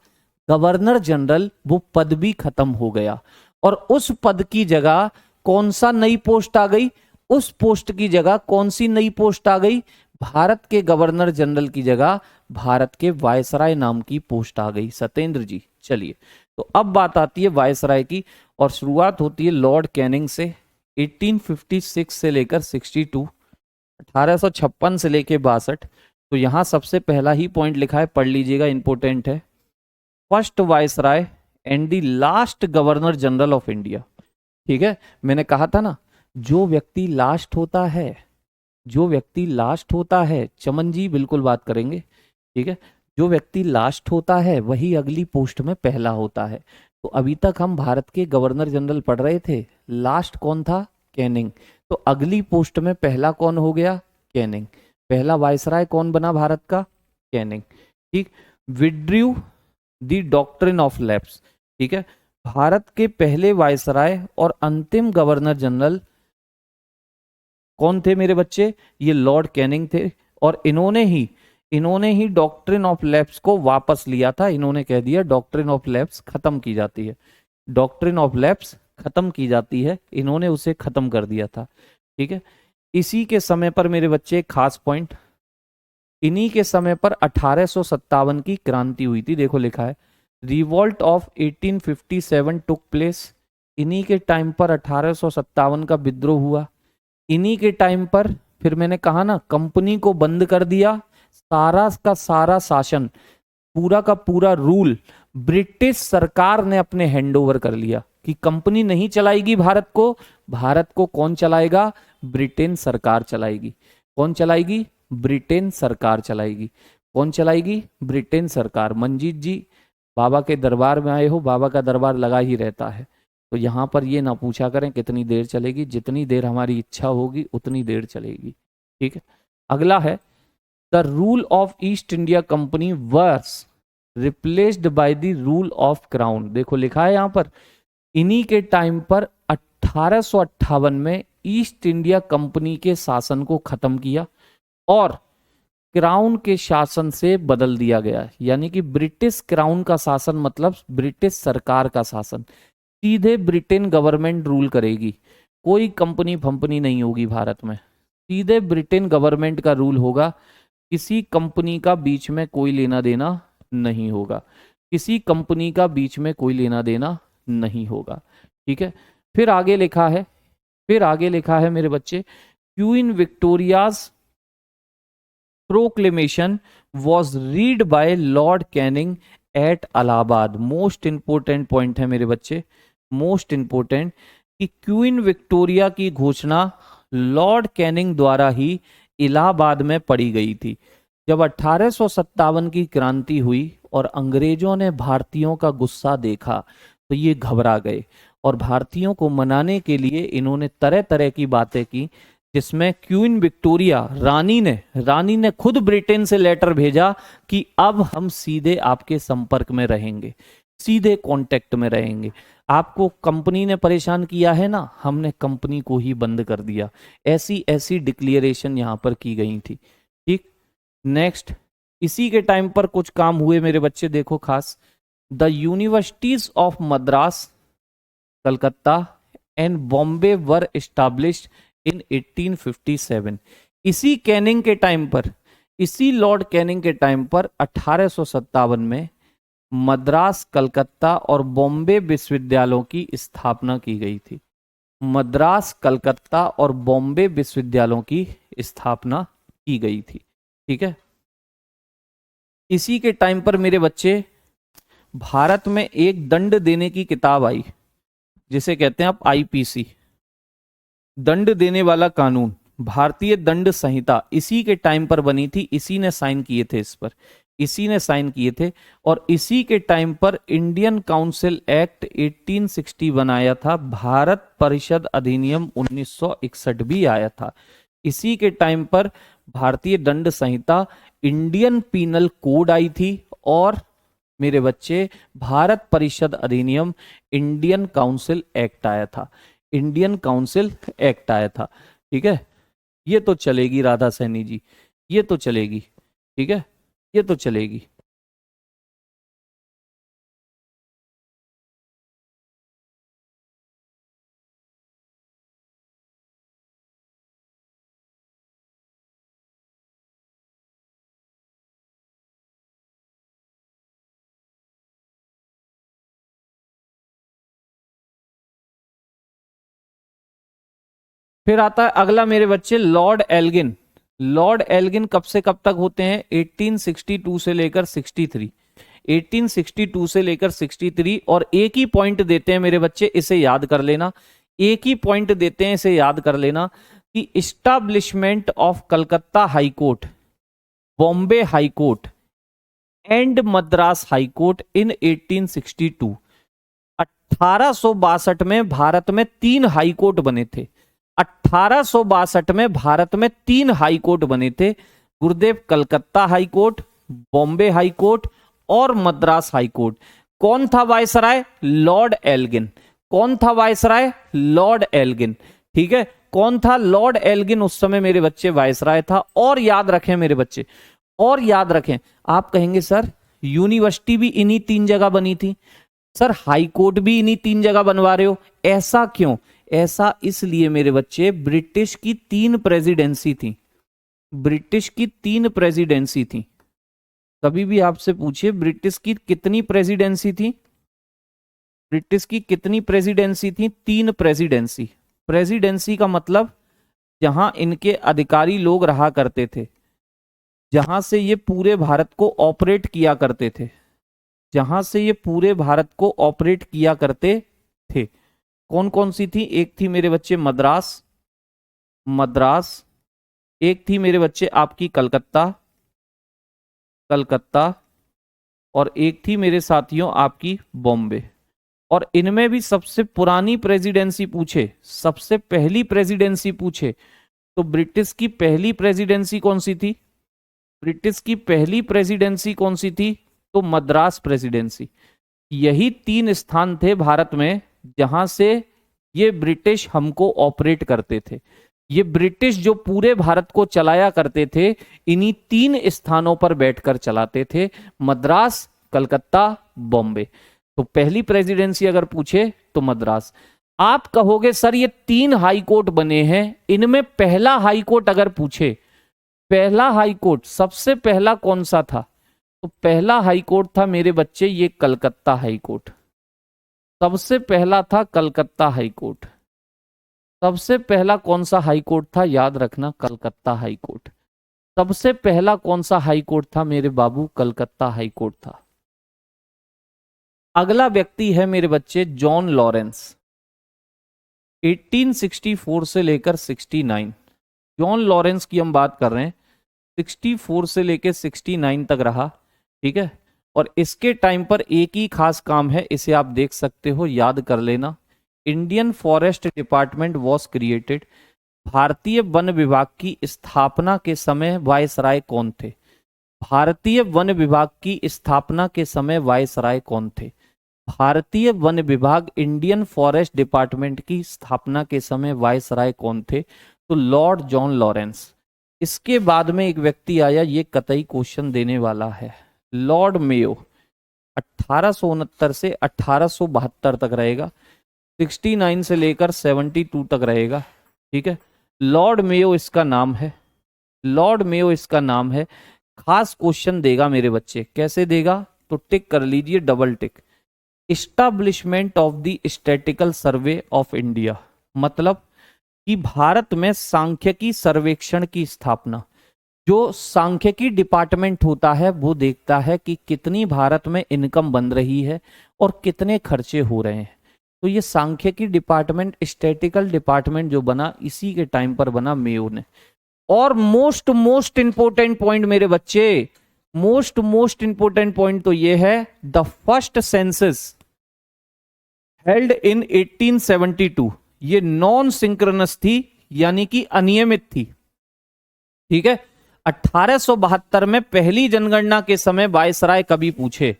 गवर्नर जनरल, वो पद भी खत्म हो गया। और उस पद की जगह कौन सा नई पोस्ट आ गई? उस पोस्ट की जगह कौन सी नई पोस्ट आ गई? भारत के गवर्नर जनरल की जगह भारत के वायसराय नाम की पोस्ट आ गई। सत्येंद्र जी, चलिए, तो अब बात आती है वायसराय की, और शुरुआत होती है लॉर्ड कैनिंग से। 1856 से लेकर 62, 1856 से लेकर 62। तो यहां सबसे पहला ही पॉइंट लिखा है, पढ़ लीजिएगा, इंपोर्टेंट है। First viceroy and the last governor general of India, ठीक है। मैंने कहा था ना, जो व्यक्ति लास्ट होता है, जो व्यक्ति लास्ट होता है, चमन जी बिल्कुल बात करेंगे, ठीक है, जो व्यक्ति लास्ट होता है वही अगली पोस्ट में पहला होता है। तो अभी तक हम भारत के गवर्नर जनरल पढ़ रहे थे, लास्ट कौन था? कैनिंग। तो अगली पोस्ट में पहला कौन हो गया? कैनिंग। पहला वायसराय कौन बना भारत का? कैनिंग, ठीक। Withdrew the doctrine of lapse, ठीक है। भारत के पहले वायसराय और अंतिम गवर्नर जनरल कौन थे मेरे बच्चे? ये लॉर्ड कैनिंग थे। और इन्होंने ही डॉक्ट्रिन ऑफ लैप्स को वापस लिया था। इन्होंने कह दिया डॉक्ट्रिन ऑफ लैप्स खत्म की जाती है, डॉक्ट्रिन ऑफ लैप्स खत्म की जाती है, इन्होंने उसे खत्म कर दिया था, ठीक है। इसी के समय पर मेरे बच्चे खास पॉइंट, इन्हीं के समय पर 1857 की क्रांति हुई थी। देखो लिखा है रिवॉल्ट ऑफ 1857 टुक प्लेस, इन्हीं के टाइम पर 1857 का विद्रोह हुआ, इन्हीं के टाइम पर फिर मैंने कहा ना कंपनी को बंद कर दिया, सारा का सारा शासन, पूरा का पूरा रूल ब्रिटिश सरकार ने अपने हैंडओवर कर लिया कि कंपनी नहीं चलाएगी भारत को कौन चलाएगा, ब्रिटेन सरकार चलाएगी। कौन चलाएगी? ब्रिटेन सरकार चलाएगी। कौन चलाएगी? ब्रिटेन सरकार। मंजीत जी बाबा के दरबार में आए हो, बाबा का दरबार लगा ही रहता है, तो यहां पर ये ना पूछा करें कितनी देर चलेगी, जितनी देर हमारी इच्छा होगी उतनी देर चलेगी। ठीक है, अगला है the rule of East India Company were replaced by the rule of crown. देखो लिखा है यहां पर, इन्हीं के टाइम पर 1858 में ईस्ट इंडिया कंपनी के शासन को खत्म किया और क्राउन के शासन से बदल दिया गया। यानी कि ब्रिटिश क्राउन का शासन मतलब ब्रिटिश सरकार का शासन, सीधे ब्रिटेन गवर्नमेंट रूल करेगी, कोई कंपनी फंपनी नहीं होगी भारत में, सीधे ब्रिटेन गवर्नमेंट का रूल होगा, किसी कंपनी का बीच में कोई लेना देना नहीं होगा, किसी कंपनी का बीच में कोई लेना देना नहीं होगा। ठीक है, फिर आगे लिखा है मेरे बच्चे, Queen Victoria's proclamation was read by Lord Canning at Allahabad. Most important point है मेरे बच्चे, मोस्ट इंपोर्टेंट, कि क्वीन विक्टोरिया की घोषणा लॉर्ड कैनिंग द्वारा ही इलाहाबाद में पढ़ी गई थी। जब 1857 की क्रांति हुई और अंग्रेजों ने भारतीयों का गुस्सा देखा तो ये घबरा गए और भारतीयों को मनाने के लिए इन्होंने तरह तरह की बातें की, जिसमें क्वीन विक्टोरिया रानी ने खुद ब्रिटेन से लेटर भेजा कि अब हम सीधे आपके संपर्क में रहेंगे, सीधे कांटेक्ट में रहेंगे, आपको कंपनी ने परेशान किया है ना, हमने कंपनी को ही बंद कर दिया। ऐसी ऐसी डिक्लेरेशन यहां पर की गई थी। ठीक, नेक्स्ट, इसी के टाइम पर कुछ काम हुए मेरे बच्चे, देखो खास, the universities of Madras, Calcutta and Bombay were established in 1857। इसी कैनिंग के टाइम पर, इसी लॉर्ड कैनिंग के टाइम पर 1857 में मद्रास, कलकत्ता और बॉम्बे विश्वविद्यालयों की स्थापना की गई थी। मद्रास, कलकत्ता और बॉम्बे विश्वविद्यालयों की स्थापना की गई थी। ठीक है, इसी के टाइम पर मेरे बच्चे भारत में एक दंड देने की किताब आई, जिसे कहते हैं आप आईपीसी, दंड देने वाला कानून, भारतीय दंड संहिता, इसी के टाइम पर बनी थी, इसी ने साइन किए थे इस पर, इसी ने साइन किए थे। और इसी के टाइम पर इंडियन काउंसिल एक्ट 1860 आया था, भारत परिषद अधिनियम 1961 भी आया था। इसी के टाइम पर भारतीय दंड संहिता, इंडियन पीनल कोड आई थी और मेरे बच्चे भारत परिषद अधिनियम, इंडियन काउंसिल एक्ट आया था, इंडियन काउंसिल एक्ट आया था। ठीक है, ये तो चलेगी राधा सैनी जी, ये तो चलेगी। ठीक है, ये तो चलेगी। फिर आता है अगला मेरे बच्चे, लॉर्ड एल्गिन। लॉर्ड एल्गिन कब से कब तक होते हैं? 1862 से लेकर 63, 1862 से लेकर 63। और एक ही पॉइंट देते हैं मेरे बच्चे, इसे याद कर लेना, एक ही पॉइंट देते हैं, इसे याद कर लेना, कि establishment of Calcutta high court, Bombay high court and Madras high court in 1862। 1862 में भारत में 3 हाई कोर्ट बने थे, 1862 में भारत में 3 हाई कोर्ट बने थे, गुरुदेव, Calcutta high court, Bombay high court और मद्रास हाई कोर्ट। कौन था वायसराय? Lord Elgin. कौन था वायसराय? Lord Elgin. ठीक है, कौन था? लॉर्ड एल्गिन उस समय मेरे बच्चे वायसराय था। और याद रखें मेरे बच्चे, और याद रखें, आप कहेंगे सर यूनिवर्सिटी भी इन्हीं 3 जगह बनी थी, सर हाई कोर्ट भी इन्हीं 3 जगह बनवा रहे हो, ऐसा क्यों? ऐसा इसलिए मेरे बच्चे, ब्रिटिश की 3 प्रेसिडेंसी थी, ब्रिटिश की 3 प्रेसिडेंसी थी। कभी भी आपसे पूछे ब्रिटिश की कितनी प्रेसिडेंसी थी, ब्रिटिश की कितनी प्रेसिडेंसी थी? 3 प्रेसिडेंसी। प्रेसिडेंसी का मतलब जहां इनके अधिकारी लोग रहा करते थे, जहां से ये पूरे भारत को ऑपरेट किया करते थे, जहां से ये पूरे भारत को ऑपरेट किया करते थे। कौन कौन सी थी? एक थी मेरे बच्चे मद्रास, मद्रास। एक थी मेरे बच्चे आपकी कलकत्ता, कलकत्ता। और एक थी मेरे साथियों आपकी बॉम्बे। और इनमें भी सबसे पुरानी प्रेसिडेंसी पूछे, सबसे पहली प्रेसिडेंसी पूछे, तो ब्रिटिश की पहली प्रेसिडेंसी कौन सी थी? ब्रिटिश की पहली प्रेसिडेंसी कौन सी थी? तो मद्रास प्रेसिडेंसी। यही 3 स्थान थे भारत में जहां से ये ब्रिटिश हमको ऑपरेट करते थे। ये ब्रिटिश जो पूरे भारत को चलाया करते थे, इन्हीं 3 स्थानों पर बैठकर चलाते थे, मद्रास, कलकत्ता, बॉम्बे। तो पहली प्रेसिडेंसी अगर पूछे तो मद्रास। आप कहोगे सर ये 3 हाई कोर्ट बने हैं, इनमें पहला हाई कोर्ट अगर पूछे, पहला हाई कोर्ट सबसे पहला कौन सा था? तो पहला हाई कोर्ट था मेरे बच्चे ये कलकत्ता हाई कोर्ट। सबसे पहला था कलकत्ता हाई कोर्ट। सबसे पहला कौन सा हाई कोर्ट था? याद रखना, कलकत्ता हाई कोर्ट। सबसे पहला कौन सा हाई कोर्ट था मेरे बाबू? कलकत्ता हाई कोर्ट था। अगला व्यक्ति है मेरे बच्चे जॉन लॉरेंस। 1864 से लेकर 69, जॉन लॉरेंस की हम बात कर रहे हैं। 64 से लेकर 69 तक रहा, ठीक है। और इसके टाइम पर एक ही खास काम है, इसे आप देख सकते हो, याद कर लेना। Indian forest department was created. भारतीय वन विभाग की स्थापना के समय वायसराय कौन थे? भारतीय वन विभाग की स्थापना के समय वायसराय कौन थे? भारतीय वन विभाग, इंडियन फॉरेस्ट डिपार्टमेंट की स्थापना के समय वायसराय कौन थे? तो लॉर्ड जॉन लॉरेंस। इसके बाद में एक व्यक्ति आया, ये कतई क्वेश्चन देने वाला है, लॉर्ड मेयो। 1869 से 1872 तक रहेगा, 69 से लेकर 72 तक रहेगा, ठीक है। लॉर्ड मेयो इसका नाम है, लॉर्ड मेयो इसका नाम है। खास क्वेश्चन देगा मेरे बच्चे, कैसे देगा? तो टिक कर लीजिए, double tick. Establishment of the statistical survey of India, मतलब कि भारत में सांख्यिकी सर्वेक्षण की स्थापना। जो सांख्यिकी डिपार्टमेंट होता है वो देखता है कि कितनी भारत में इनकम बन रही है और कितने खर्चे हो रहे हैं। तो ये सांख्यिकी डिपार्टमेंट, स्टैटिकल डिपार्टमेंट जो बना, इसी के टाइम पर बना मेयो ने। और मोस्ट इंपोर्टेंट पॉइंट मेरे बच्चे, मोस्ट इंपोर्टेंट पॉइंट तो ये है, the first census held in 1872, ये नॉन सिंक्रोनस थी, यानी कि अनियमित थी, ठीक है। 1872 में पहली जनगणना के समय वायसराय कभी पूछे,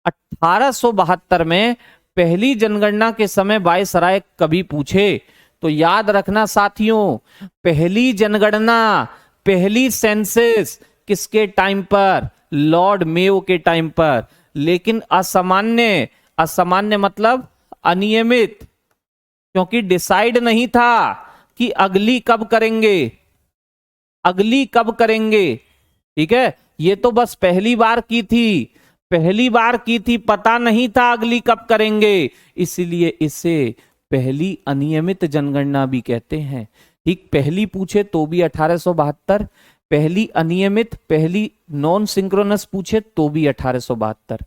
1872 में पहली जनगणना के समय वायसराय कभी पूछे, तो याद रखना साथियों, पहली जनगणना, पहली सेंसस किसके टाइम पर? लॉर्ड मेयो के टाइम पर। लेकिन असामान्य, असामान्य मतलब अनियमित, क्योंकि डिसाइड नहीं था कि अगली कब करेंगे, अगली कब करेंगे, ठीक है। ये तो बस पहली बार की थी, पहली बार की थी, पता नहीं था अगली कब करेंगे, इसलिए इसे पहली अनियमित जनगणना भी कहते हैं, ठीक। पहली पूछे तो भी 1872, पहली अनियमित, पहली नॉन सिंक्रोनस पूछे तो भी 1872।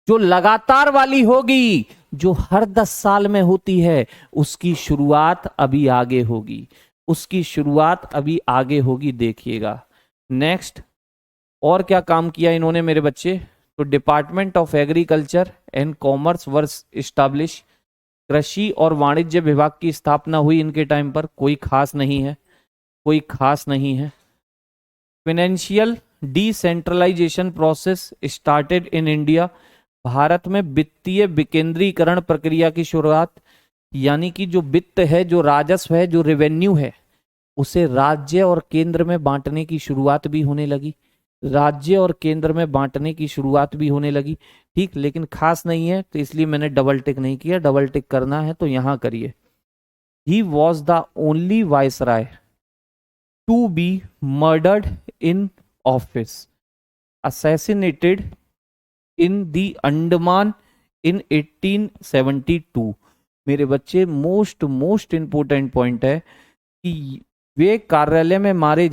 जो लगातार वाली होगी, जो हर 10 साल में होती है, उसकी शुरुआत अभी आगे होगी, उसकी शुरुआत अभी आगे होगी, देखिएगा। नेक्स्ट, और क्या काम किया इन्होंने मेरे बच्चे? तो department of agriculture and commerce were establish, कृषि और वाणिज्य विभाग की स्थापना हुई इनके टाइम पर। कोई खास नहीं है, कोई खास नहीं है। Financial decentralisation process started in India, भारत में वित्तीय विकेंद्रीकरण प्रक्रिया की शुरुआत, यानी कि जो वित्त है, जो राजस्व है, जो रेवेन्यू है, उसे राज्य और केंद्र में बांटने की शुरुआत भी होने लगी, राज्य और केंद्र में बांटने की शुरुआत भी होने लगी, ठीक। लेकिन खास नहीं है तो इसलिए मैंने डबल टिक नहीं किया, डबल टिक करना है तो यहां करिए। He was the only viceroy to be murdered in office. assassinated in the Andaman in 1872। मेरे बच्चे मोस्ट इंपोर्टेंट पॉइंट है कि ये कार्यालय में मारे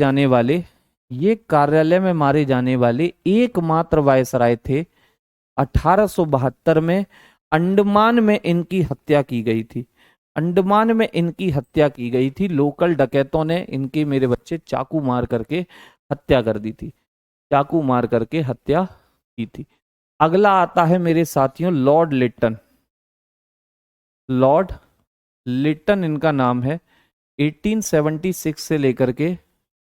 जाने वाले एकमात्र वायसराय थे। 1872 में अंडमान में इनकी हत्या की गई थी। अंडमान में इनकी हत्या की गई थी। लोकल डकैतों ने इनकी, मेरे बच्चे, चाकू मार करके हत्या कर दी थी। चाकू मार करके हत्या की थी। अगला आता है मेरे साथियों लॉर्ड लिटन। लॉर्ड लिटन इनका नाम है। 1876 से लेकर के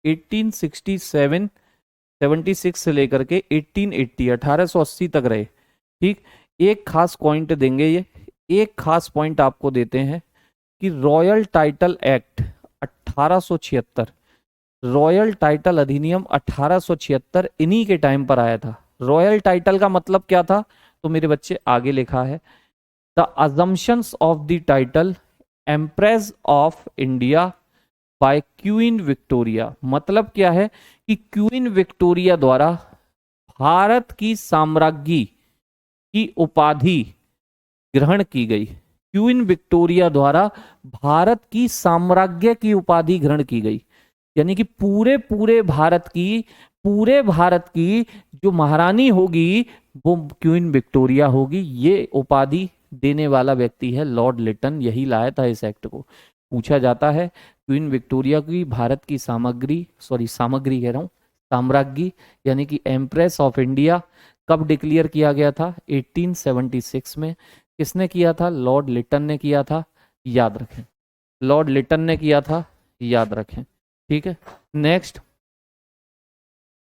1867, 76 से लेकर के 1880, 1880 तक रहे। ठीक, एक खास पॉइंट देंगे, ये एक खास पॉइंट आपको देते हैं कि royal title act 1876, royal title अधिनियम 1876 इन्हीं के टाइम पर आया था। रॉयल टाइटल का मतलब क्या था? तो मेरे बच्चे आगे लिखा है, the assumptions of the title empress of India by queen Victoria. मतलब क्या है कि क्वीन विक्टोरिया द्वारा भारत की साम्राज्ञी की उपाधि ग्रहण की गई। क्वीन विक्टोरिया द्वारा भारत की साम्राज्य की उपाधि ग्रहण की गई, यानी कि पूरे भारत की जो महारानी होगी वो क्वीन विक्टोरिया होगी। ये उपाधि देने वाला व्यक्ति है लॉर्ड लिटन, यही लाया था इस एक्ट को। पूछा जाता है क्वीन विक्टोरिया की भारत की सामग्री कह रहा हूँ, साम्राज्ञी यानी कि एम्प्रेस ऑफ इंडिया कब डिक्लेयर किया गया था? 1876 में। किसने किया था? लॉर्ड लिटन ने किया था, याद रखें। लॉर्ड लिटन ने किया था, याद रखें। ठीक है, नेक्स्ट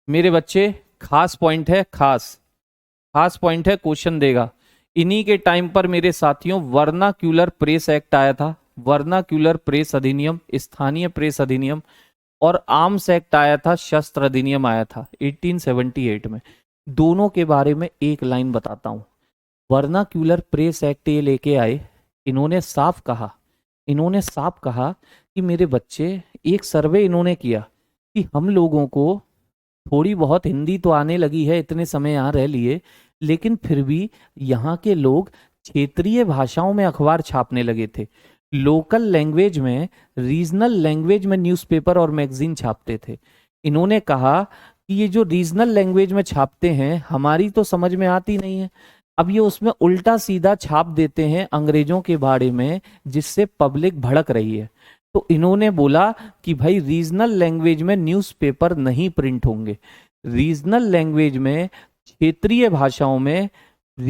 मेरे बच्चे खास पॉइंट है, खास पॉइंट है, क्वेश्चन देगा। इन्हीं के टाइम पर मेरे साथियों वर्नाक्यूलर प्रेस एक्ट आया था। वर्नाक्यूलर प्रेस अधिनियम, स्थानीय प्रेस अधिनियम, और आर्म्स एक्ट आया था, शस्त्र अधिनियम आया था 1878 में। दोनों के बारे में एक लाइन बताता हूं। वर्नाक्यूलर प्रेस एक्ट ये लेके आए, इन्होंने साफ कहा कि मेरे बच्चे, एक सर्वे इन्होंने किया कि हम लोगों को थोड़ी बहुत हिंदी तो आने लगी है, इतने समय यहाँ रह लिए, लेकिन फिर भी यहाँ के लोग क्षेत्रीय भाषाओं में अखबार छापने लगे थे। लोकल लैंग्वेज में, रीजनल लैंग्वेज में न्यूज़पेपर और मैगजीन छापते थे। इन्होंने कहा कि ये जो रीजनल लैंग्वेज में छापते हैं हमारी तो समझ में आती नहीं है, अब ये उसमें उल्टा सीधा छाप देते हैं अंग्रेजों के बारे में, जिससे पब्लिक भड़क रही है। तो इन्होंने बोला कि भाई रीजनल लैंग्वेज में न्यूज़पेपर नहीं प्रिंट होंगे, रीजनल लैंग्वेज में, क्षेत्रीय भाषाओं में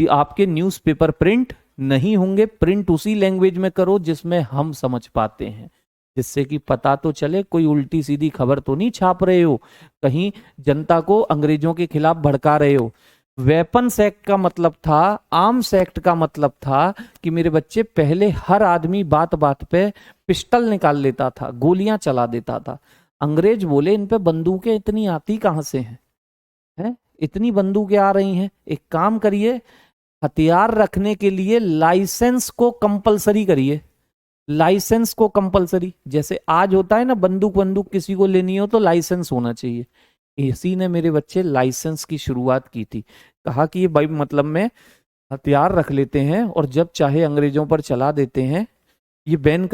आपके न्यूज़पेपर प्रिंट नहीं होंगे। प्रिंट उसी लैंग्वेज में करो जिसमें हम समझ पाते हैं, जिससे कि पता तो चले कोई उल्टी सीधी खबर तो नहीं छाप रहे हो, कहीं जनता को अंग्रेजों के खिलाफ भड़का रहे हो। वेपन्स एक्ट का मतलब था, आर्म्स एक्ट का मतलब था कि मेरे बच्चे पहले हर आदमी बात बात पे पिस्टल निकाल लेता था, गोलियां चला देता था। अंग्रेज बोले इन पे बंदूकें इतनी आती कहां से हैं? इतनी बंदूकें आ रही हैं, एक काम करिए, हथियार रखने के लिए लाइसेंस को कंपलसरी करिए। लाइसेंस को कंपलसरी, जैसे आज होता है ना, बंदूक किसी को लेनी हो तो लाइसेंस होना चाहिए। इसी ने मेरे बच्चे लाइसेंस की शुरुआत की थी। कहा कि ये भाई मतलब में हथियार रख लेते हैं और जब चाहे अंग्रेजों पर चला देते हैं, ये बैन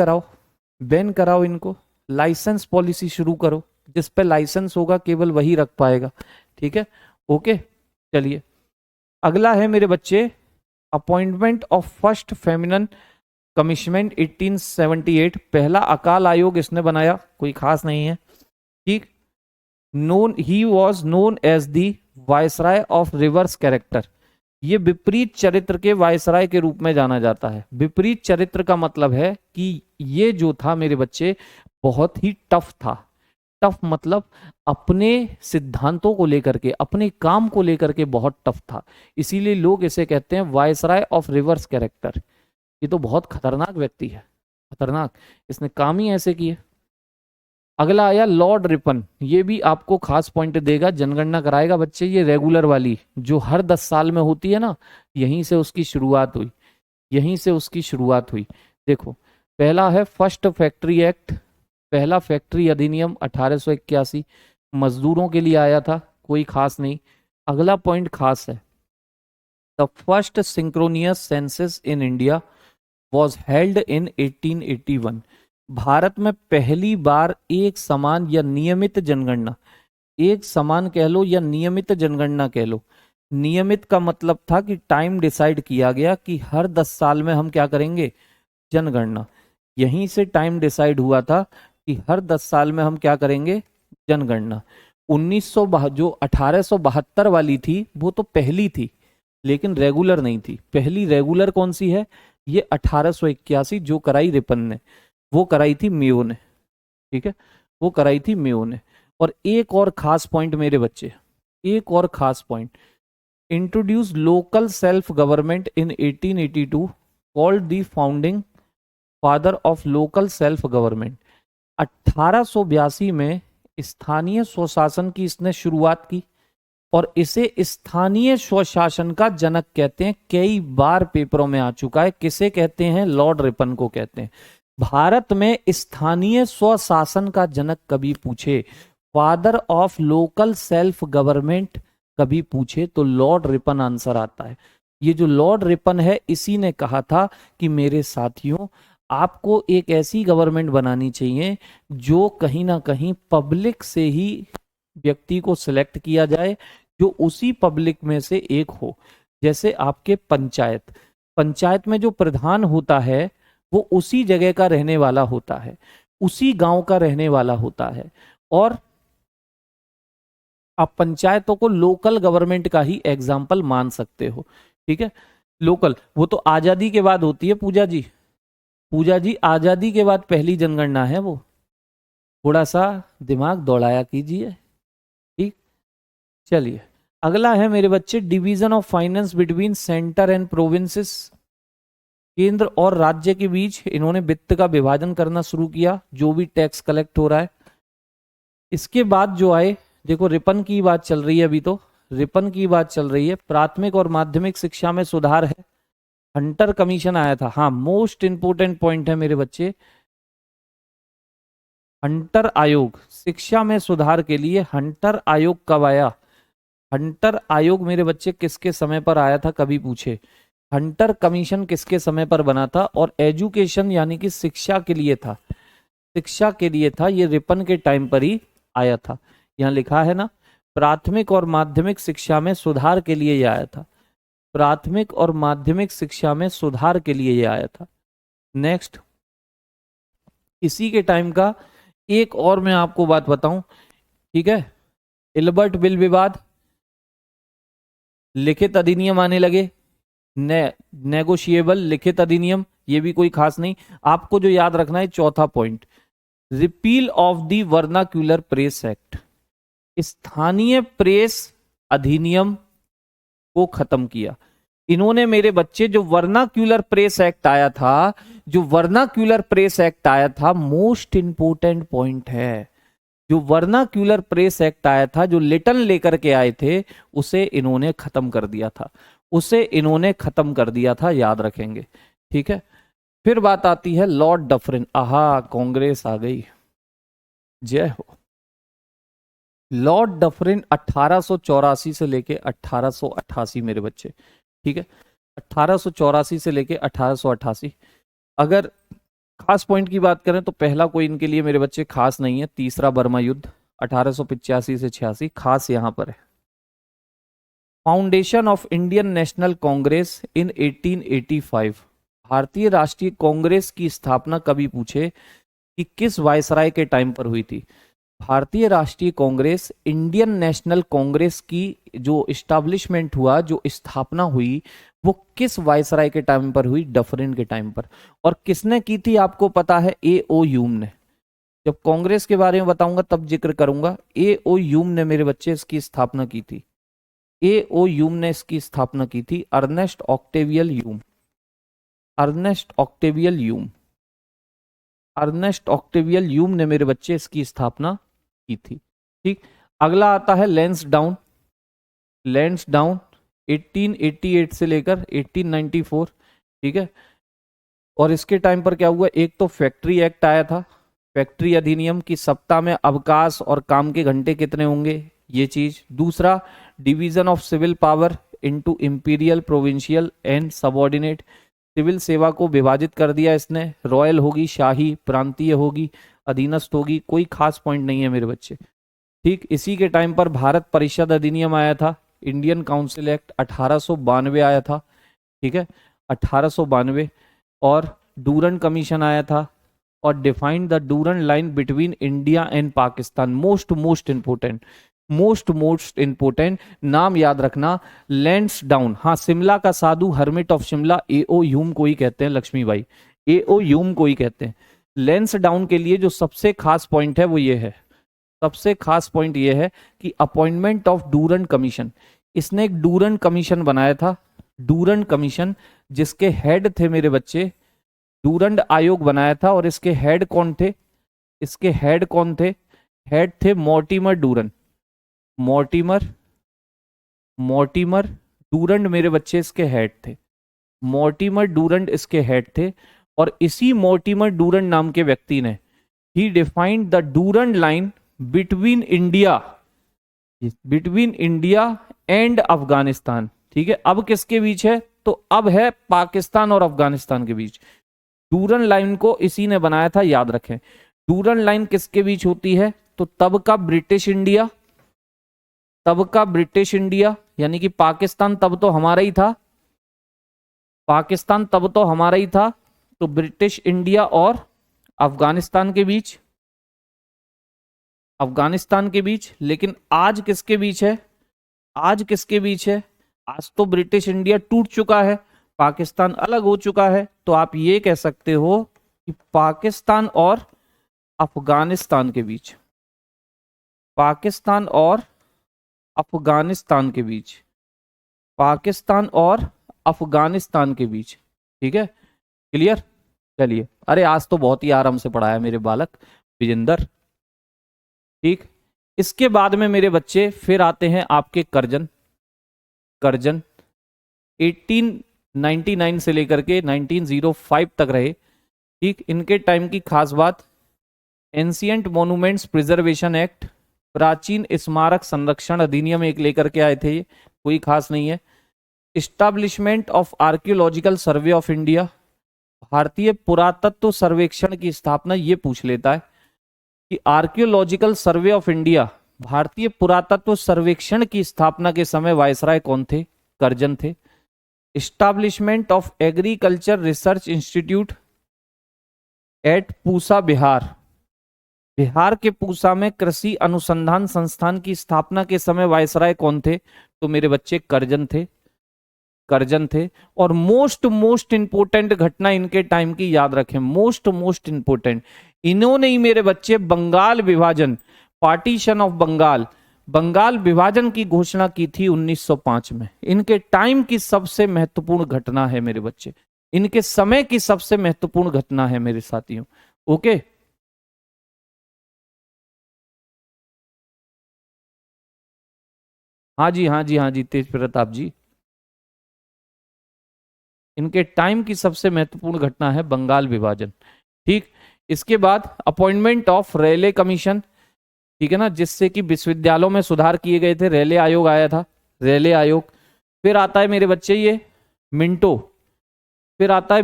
कराओ इनको, लाइसेंस पॉलिसी शुरू करो, जिस पे लाइसेंस होगा केवल वही रख पाएगा। ठीक है, ओके, चलिए अगला है मेरे बच्चे अपॉइंटमेंट ऑफ फर्स्ट फेमिनन कमिश्नमेंट 1878। पहला अकाल आयोग इसने बनाया, कोई खास नहीं है। ठीक, he was known as the viceroy of reverse character. ये विपरीत चरित्र के वायसराय के रूप में जाना जाता है। विपरीत चरित्र का मतलब है कि ये जो था मेरे बच्चे बहुत ही टफ था। टफ मतलब अपने सिद्धांतों को लेकर के, अपने काम को लेकर के बहुत टफ था, इसीलिए लोग इसे कहते हैं वायसराय ऑफ रिवर्स कैरेक्टर। ये तो बहुत खतरनाक व्यक्ति है, खतरनाक, इसने काम ही ऐसे किए। अगला आया लॉर्ड रिपन, ये भी आपको खास पॉइंट देगा, जनगणना कराएगा बच्चे, ये रेगुलर वाली जो हर 10 साल में होती है ना, यहीं से उसकी शुरुआत हुई। देखो, पहला है फर्स्ट फैक्ट्री एक्ट, पहला फैक्ट्री अधिनियम 1881, मजदूरों के लिए आया था, कोई खास नहीं। अगला पॉइंट खास है। The first synchronous census in India was held in 1881। Bharat में पहली बार एक समान या नियमित जनगणना, एक समान कह लो या नियमित जनगणना कह लो। नियमित का मतलब था कि टाइम डिसाइड किया गया कि हर 10 साल में हम क्या करेंगे, जनगणना। यहीं से टाइम डिसाइड हुआ था कि हर 10 साल में हम क्या करेंगे, जनगणना। 1900 जो 1872 वाली थी वो तो पहली थी, लेकिन रेगुलर नहीं थी। पहली रेगुलर कौन सी है, ये 1881 जो कराई रिपन ने, वो कराई थी मेयो ने। ठीक है, वो कराई थी मेयो ने। और एक और खास पॉइंट मेरे बच्चे, एक और खास point, introduce local self government in 1882, called the founding father of local self government. 1882 में स्थानीय स्वशासन की इसने शुरुआत की और इसे स्थानीय स्वशासन का जनक कहते हैं। कई बार पेपरों में आ चुका है। किसे कहते हैं, लॉर्ड रिपन को कहते हैं। भारत में स्थानीय स्वशासन का जनक कभी पूछे, father of local self government कभी पूछे, तो लॉर्ड रिपन आंसर आता है। ये जो लॉर्ड रिपन है, इसी ने कहा था कि मेरे साथियों, आपको एक ऐसी गवर्नमेंट बनानी चाहिए जो कहीं ना कहीं पब्लिक से ही व्यक्ति को सिलेक्ट किया जाए, जो उसी पब्लिक में से एक हो। जैसे आपके पंचायत, पंचायत में जो प्रधान होता है वो उसी जगह का रहने वाला होता है, उसी गांव का रहने वाला होता है। और आप पंचायतों को लोकल गवर्नमेंट का ही एग्जाम्पल मान सकते हो। ठीक है, लोकल वो तो आजादी के बाद होती है पूजा जी। पूजा जी, आजादी के बाद पहली जनगणना है वो। थोड़ा सा दिमाग दौड़ाया कीजिए। ठीक, चलिए अगला है मेरे बच्चे, division of finance between centre and provinces. केंद्र और राज्य के बीच इन्होंने वित्त का विभाजन करना शुरू किया, जो भी टैक्स कलेक्ट हो रहा है। इसके बाद जो आए, देखो रिपन की बात चल रही है अभी, तो रिपन की बात चल रही है। प्राथमिक और माध्यमिक शिक्षा में सुधार है। हंटर कमीशन आया था। हाँ, मोस्ट इंपोर्टेंट पॉइंट है मेरे बच्चे, हंटर आयोग। शिक्षा में सुधार के लिए हंटर आयोग कब आया, हंटर आयोग मेरे बच्चे किसके समय पर आया था, कभी पूछे। हंटर कमीशन किसके समय पर बना था, और एजुकेशन यानी कि शिक्षा के लिए था, शिक्षा के लिए था। ये रिपन के टाइम पर ही आया था। यहां लिखा है ना, प्राथमिक और माध्यमिक शिक्षा में सुधार के लिए ये आया था। प्राथमिक और माध्यमिक शिक्षा में सुधार के लिए ये आया था। नेक्स्ट, इसी के टाइम का एक और मैं आपको बात बताऊं, ठीक है। इल्बर्ट बिल विवाद, लिखित अधिनियम आने लगे, नेगोशिएबल लिखित अधिनियम, ये भी कोई खास नहीं। आपको जो याद रखना है, चौथा point, repeal of the vernacular press act. स्थानीय प्रेस अधिनियम को खत्म किया इन्होंने मेरे बच्चे। जो वर्नाक्यूलर प्रेस एक्ट आया था, जो वर्नाक्यूलर प्रेस एक्ट आया था, मोस्ट इंपोर्टेंट पॉइंट है। जो वर्नाक्यूलर प्रेस एक्ट आया था, जो लिटन लेकर के आए थे, उसे इन्होंने खत्म कर दिया था, उसे इन्होंने खत्म कर दिया था, याद रखेंगे। ठीक है, फिर बात आती है लॉर्ड डफरिन। आहा, कांग्रेस आ गई, जय हो। लॉर्ड डफरिन 1884 से लेके 1888 मेरे बच्चे, ठीक है, 1884 से लेके 1888। अगर खास पॉइंट की बात करें तो पहला कोई इनके लिए मेरे बच्चे खास नहीं है, तीसरा बर्मा युद्ध 1885 से 86 खास यहां पर है। Foundation of Indian National Congress in 1885। भारतीय राष्ट्रीय कांग्रेस की स्थापना कभी पूछे कि किस वायसराय के टाइम पर हुई थी। भारतीय राष्ट्रीय कांग्रेस, इंडियन नेशनल कांग्रेस की जो इस्टेब्लिशमेंट हुआ, जो स्थापना हुई, वो किस वायसराय के टाइम पर हुई, डफरिन के टाइम पर। और किसने की थी आपको पता है, ए ओ ह्यूम ने। जब कांग्रेस के बारे में बताऊंगा तब जिक्र करूंगा। ए ओ ह्यूम ने मेरे बच्चे इसकी स्थापना की थी। ए ओ ह्यूम ने इसकी स्थापना की थी, Ernest Octavian Hume, Ernest Octavian Hume, Ernest Octavian Hume ने मेरे बच्चे इसकी स्थापना की थी। ठीक, अगला आता है लेंस डाउन। लेंस डाउन 1888 से लेकर 1894, ठीक है। और इसके टाइम पर क्या हुआ, एक तो फैक्ट्री एक्ट आया था, फैक्ट्री अधिनियम की, सप्ताह में अवकाश और काम के घंटे कितने होंगे, ये चीज। दूसरा, division of civil power into imperial, provincial and subordinate. Civil सेवा को विभाजित कर दिया इसने, रॉयल होगी, शाही, प्रांतीय होगी, अधीनस्थ होगी, कोई खास पॉइंट नहीं है मेरे बच्चे। ठीक, इसी के टाइम पर भारत परिषद अधिनियम आया था, इंडियन काउंसिल एक्ट 1892 आया था, ठीक है 1892, और डूरन कमीशन आया था, और defined the Durand line between India and Pakistan. Most important नाम याद रखना, लैंड्स डाउन। हाँ, शिमला का साधु, hermit of Shimla, AO Hume को ही कहते हैं लक्ष्मीबाई, एओ ह्यूम को ही कहते हैं। लेंस डाउन के लिए जो सबसे खास पॉइंट है वो ये है, सबसे खास पॉइंट ये है कि अपॉइंटमेंट ऑफ डूरन कमीशन। इसने एक डूरन कमीशन बनाया था, डूरन कमीशन, जिसके हेड थे मेरे बच्चे, डूरंड आयोग बनाया था, और इसके हेड कौन थे, इसके हेड कौन थे, हेड थे मॉर्टिमर डूरन, मॉर्टिमर डूरंड मेरे बच्चे इसके हेड थे, मॉर्टिमर डूरंड इसके हेड थे। और इसी मॉर्टिमर डूरंड नाम के व्यक्ति ने ही defined the Durand line between India and Afghanistan. ठीक है, अब किसके बीच है, तो अब है पाकिस्तान और अफगानिस्तान के बीच। डूरन लाइन को इसी ने बनाया था, याद रखें। डूरन लाइन किसके बीच होती है, तो तब का ब्रिटिश इंडिया, यानी कि पाकिस्तान तब तो हमारा ही था, तो ब्रिटिश इंडिया और अफगानिस्तान के बीच, लेकिन आज किसके बीच है, आज तो ब्रिटिश इंडिया टूट चुका है, पाकिस्तान अलग हो चुका है, तो आप ये कह सकते हो कि पाकिस्तान और अफगानिस्तान के बीच, पाकिस्तान और अफगानिस्तान के बीच, ठीक है, क्लियर। चलिए, अरे आज तो बहुत ही आराम से पढ़ाया मेरे बालक विजेंदर। ठीक, इसके बाद में मेरे बच्चे फिर आते हैं आपके करजन 1899 से लेकर के 1905 तक रहे। ठीक, इनके टाइम की खास बात, एंशियंट मॉन्यूमेंट्स प्रिजर्वेशन एक्ट, प्राचीन स्मारक संरक्षण अधिनियम एक लेकर के आए थे, ये कोई खास नहीं है। Establishment of archaeological survey of India, भारतीय पुरातत्व सर्वेक्षण की स्थापना, ये पूछ लेता है कि आर्कियोलॉजिकल सर्वे ऑफ इंडिया, भारतीय पुरातत्व सर्वेक्षण की स्थापना के समय वायसराय कौन थे, करजन थे। Establishment of agriculture research institute eight Pusa, Bihar के पूसा में कृषि अनुसंधान संस्थान की स्थापना के समय वायसराय कौन थे, तो मेरे बच्चे करजन थे। और मोस्ट इंपोर्टेंट घटना इनके टाइम की याद रखें, मोस्ट इंपोर्टेंट, इन्होंने ही मेरे बच्चे बंगाल विभाजन, पार्टीशन ऑफ बंगाल विभाजन की घोषणा की थी 1905 में। इनके टाइम की सबसे महत्वपूर्ण घटना है मेरे बच्चे, इनके समय की सबसे महत्वपूर्ण घटना है मेरे साथियों। ओके, हाँ जी तेज प्रताप जी, इनके टाइम की सबसे महत्वपूर्ण घटना है बंगाल विभाजन। ठीक, इसके बाद अपॉइंटमेंट ऑफ रेले कमीशन, ठीक है ना, जिससे कि विश्वविद्यालयों में सुधार किए गए थे, रेले आयोग आया था, रेले आयोग। फिर आता है मेरे बच्चे ये मिंटो, फिर आता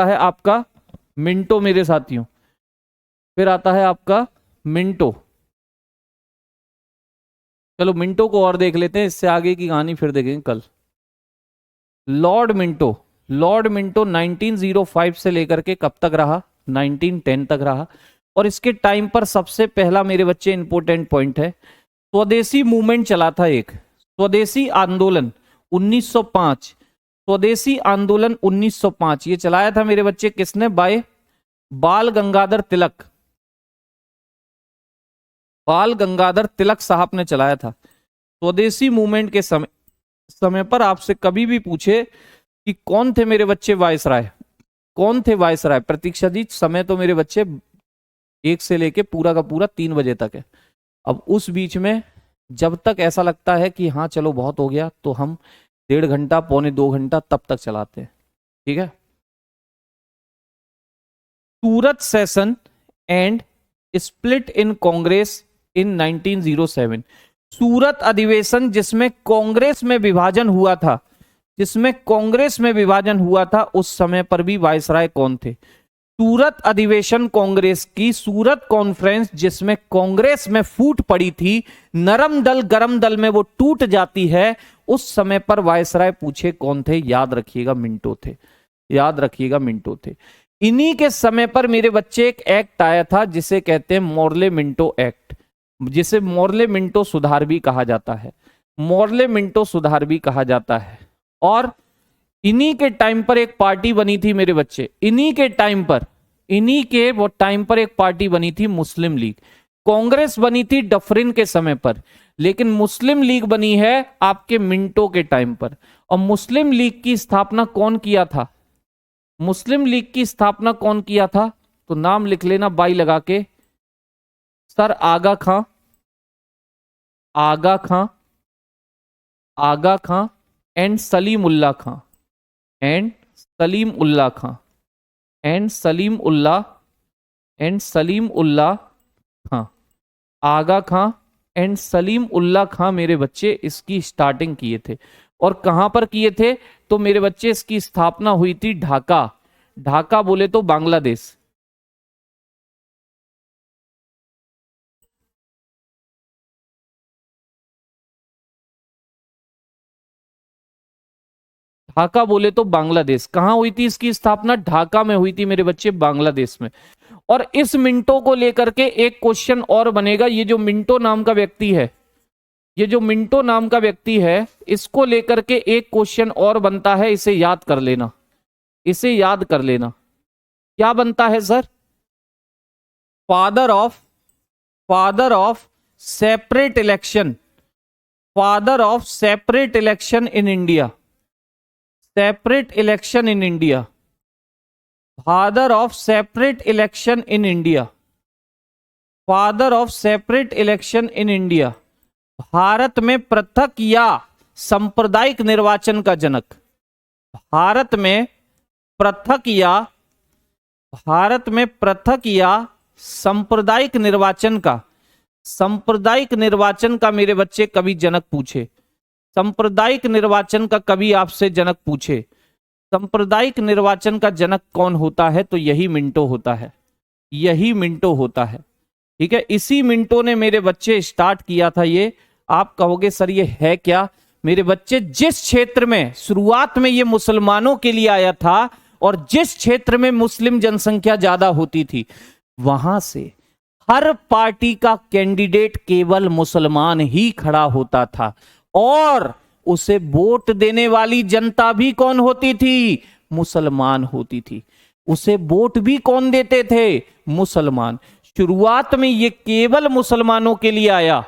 है आपका मिंटो मेरे साथियों, फिर आता है आपका मिंटो। चलो मिंटो को और देख लेते हैं, इससे आगे की कहानी फिर देखेंगे कल। लॉर्ड मिंटो 1905 से लेकर के कब तक रहा, 1910 तक रहा। और इसके टाइम पर सबसे पहला मेरे बच्चे इंपॉर्टेंट पॉइंट है, स्वदेशी मूवमेंट चला था एक, स्वदेशी आंदोलन 1905, स्वदेशी आंदोलन 1905 ये चलाया था मेरे बच्चे किसने, बाय बाल गंगाधर तिलक साहब ने चलाया था। स्वदेशी मूवमेंट के समय पर आपसे कभी भी पूछे कि कौन थे मेरे बच्चे वायसराय, प्रतीक्षा जी, समय तो मेरे बच्चे 1 से लेके पूरा का पूरा 3 बजे तक है। अब उस बीच में जब तक ऐसा लगता है कि हाँ चलो बहुत हो गया, तो हम 1.5 घंटा, पौने 2 घंटा तब तक चलाते हैं। ठीक है, Surat session and split in Congress in 1907। Surat अधिवेशन जिसमें कांग्रेस में विभाजन हुआ था, जिसमें कांग्रेस में विभाजन हुआ था, उस समय पर भी वायसराय कौन थे? सूरत अधिवेशन कांग्रेस की, सूरत कॉन्फ्रेंस जिसमें कांग्रेस में फूट पड़ी थी, नरम दल गरम दल में वो टूट जाती है, उस समय पर वायसराय पूछे कौन थे? याद रखिएगा मिंटो थे, याद रखिएगा मिंटो थे। इन्हीं के समय पर मेरे बच्चे एक एक्ट आया था जिसे कहते हैं मोर्ले मिंटो एक्ट, जिसे मोर्ले मिंटो सुधार भी कहा जाता है, मोर्ले मिंटो सुधार भी कहा जाता है। और इन्हीं के टाइम पर एक पार्टी बनी थी मेरे बच्चे, इन्हीं के टाइम पर, इन्हीं के वो टाइम पर एक पार्टी बनी थी मुस्लिम लीग। कांग्रेस बनी थी डफरिन के समय पर, लेकिन मुस्लिम लीग बनी है आपके मिंटो के टाइम पर। और मुस्लिम लीग की स्थापना कौन किया था? मुस्लिम लीग की स्थापना कौन किया था? तो नाम लिख लेना बाई लगा के, sir Aga Khan, Aga Khan, Aga Khan and Salimullah Khan, and Salimullah Khan, and Salimullah, and Salimullah Khan, Aga Khan and Salimullah Khan मेरे बच्चे इसकी स्टार्टिंग किए थे। और कहां पर किए थे? तो मेरे बच्चे इसकी स्थापना हुई थी ढाका, ढाका बोले तो बांग्लादेश। ढाका बोले तो बांग्लादेश। कहां हुई थी इसकी स्थापना? ढाका में हुई थी मेरे बच्चे, बांग्लादेश में। और इस मिंटो को लेकर के एक क्वेश्चन और बनेगा। ये जो मिंटो नाम का व्यक्ति है, ये जो मिंटो नाम का व्यक्ति है, इसको लेकर के एक क्वेश्चन और बनता है, इसे याद कर लेना, इसे याद कर लेना। क्या बनता है sir? Father of, father of separate election, father of separate election in India, separate election in India, father of separate election in India, father of separate election in India, भारत में पृथक या सांप्रदायिक निर्वाचन का जनक, भारत में पृथक या, भारत में पृथक या सांप्रदायिक निर्वाचन का, सांप्रदायिक निर्वाचन का मेरे बच्चे कभी जनक पूछे, सांप्रदायिक निर्वाचन का कभी आपसे जनक पूछे, सांप्रदायिक निर्वाचन का जनक कौन होता है? तो यही मिंटो होता है, यही मिंटो होता है। ठीक है, इसी मिंटो ने मेरे बच्चे स्टार्ट किया था ये। आप कहोगे सर ये है क्या? मेरे बच्चे जिस क्षेत्र में शुरुआत में ये मुसलमानों के लिए आया था और जिस क्षेत्र में मुस्लिम जनसंख्या ज्यादा होती थी, वहां से हर पार्टी का कैंडिडेट केवल मुसलमान ही खड़ा होता था और उसे वोट देने वाली जनता भी कौन होती थी? मुसलमान होती थी। उसे वोट भी कौन देते थे? मुसलमान। शुरुआत में ये केवल मुसलमानों के लिए आया।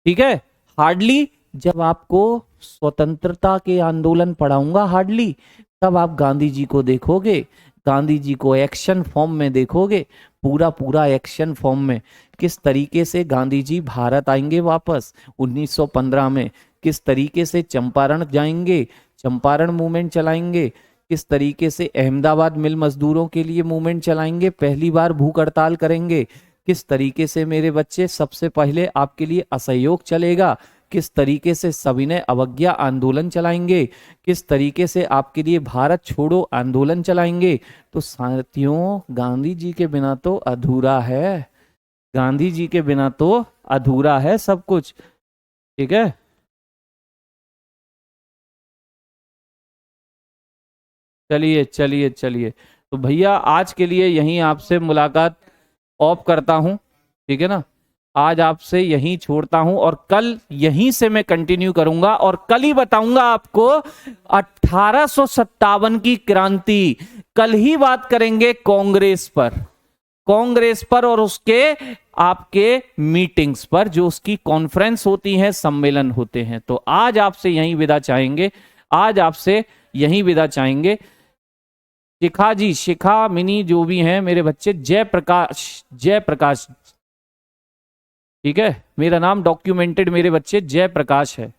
ठीक है, हार्डली जब आपको स्वतंत्रता के आंदोलन पढ़ाऊंगा, हार्डली तब आप गांधी जी को देखोगे, गांधी जी को एक्शन फॉर्म में देखोगे, पूरा पूरा एक्शन फॉर्म में, किस तरीके से गांधी जी भारत आएंगे वापस 1915 में, किस तरीके से चंपारण जाएंगे, चंपारण मूवमेंट चलाएंगे, किस तरीके से अहमदाबाद मिल मजदूरों के लिए मूवमेंट चलाएंगे, पहली बार भूख हड़ताल करेंगे, किस तरीके से मेरे बच्चे सबसे पहले आपके लिए असहयोग चलेगा, किस तरीके से सविनय अवज्ञा आंदोलन चलाएंगे, किस तरीके से आपके लिए भारत छोड़ो आंदोलन चलाएंगे। तो साथियों, गांधी जी के बिना तो अधूरा है, गांधी जी के बिना तो अधूरा है सब कुछ। ठीक है, चलिए चलिए चलिए, तो भैया आज के लिए यहीं आपसे मुलाकात ऑफ करता हूं। ठीक है ना, आज आपसे यहीं छोड़ता हूं और कल यहीं से मैं कंटिन्यू करूंगा और कल ही बताऊंगा आपको 1857 की क्रांति। कल ही बात करेंगे कांग्रेस पर, कांग्रेस पर और उसके आपके मीटिंग्स पर, जो उसकी कॉन्फ्रेंस होती है, सम्मेलन होते हैं। तो आज आपसे यहीं विदा चाहेंगे, आज आपसे यहीं विदा चाहेंगे। शिखा जी, शिखा मिनी जो भी हैं मेरे बच्चे, जयप्रकाश, जयप्रकाश। ठीक है, मेरा नाम डॉक्यूमेंटेड मेरे बच्चे जयप्रकाश है।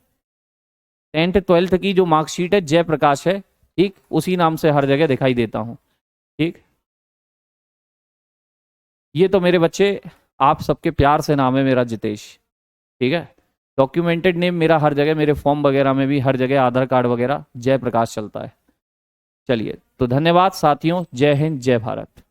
10th 12th की जो मार्कशीट है जयप्रकाश है। ठीक, उसी नाम से हर जगह दिखाई देता हूं। ठीक, ये तो मेरे बच्चे आप सबके प्यार से नाम है मेरा जितेश, ठीक है। डॉक्यूमेंटेड नेम मेरा हर जगह, मेरे फॉर्म वगैरह में भी हर जगह आधार कार्ड वगैरह जयप्रकाश चलता है। चलिए, तो धन्यवाद साथियों, जय हिंद जय भारत।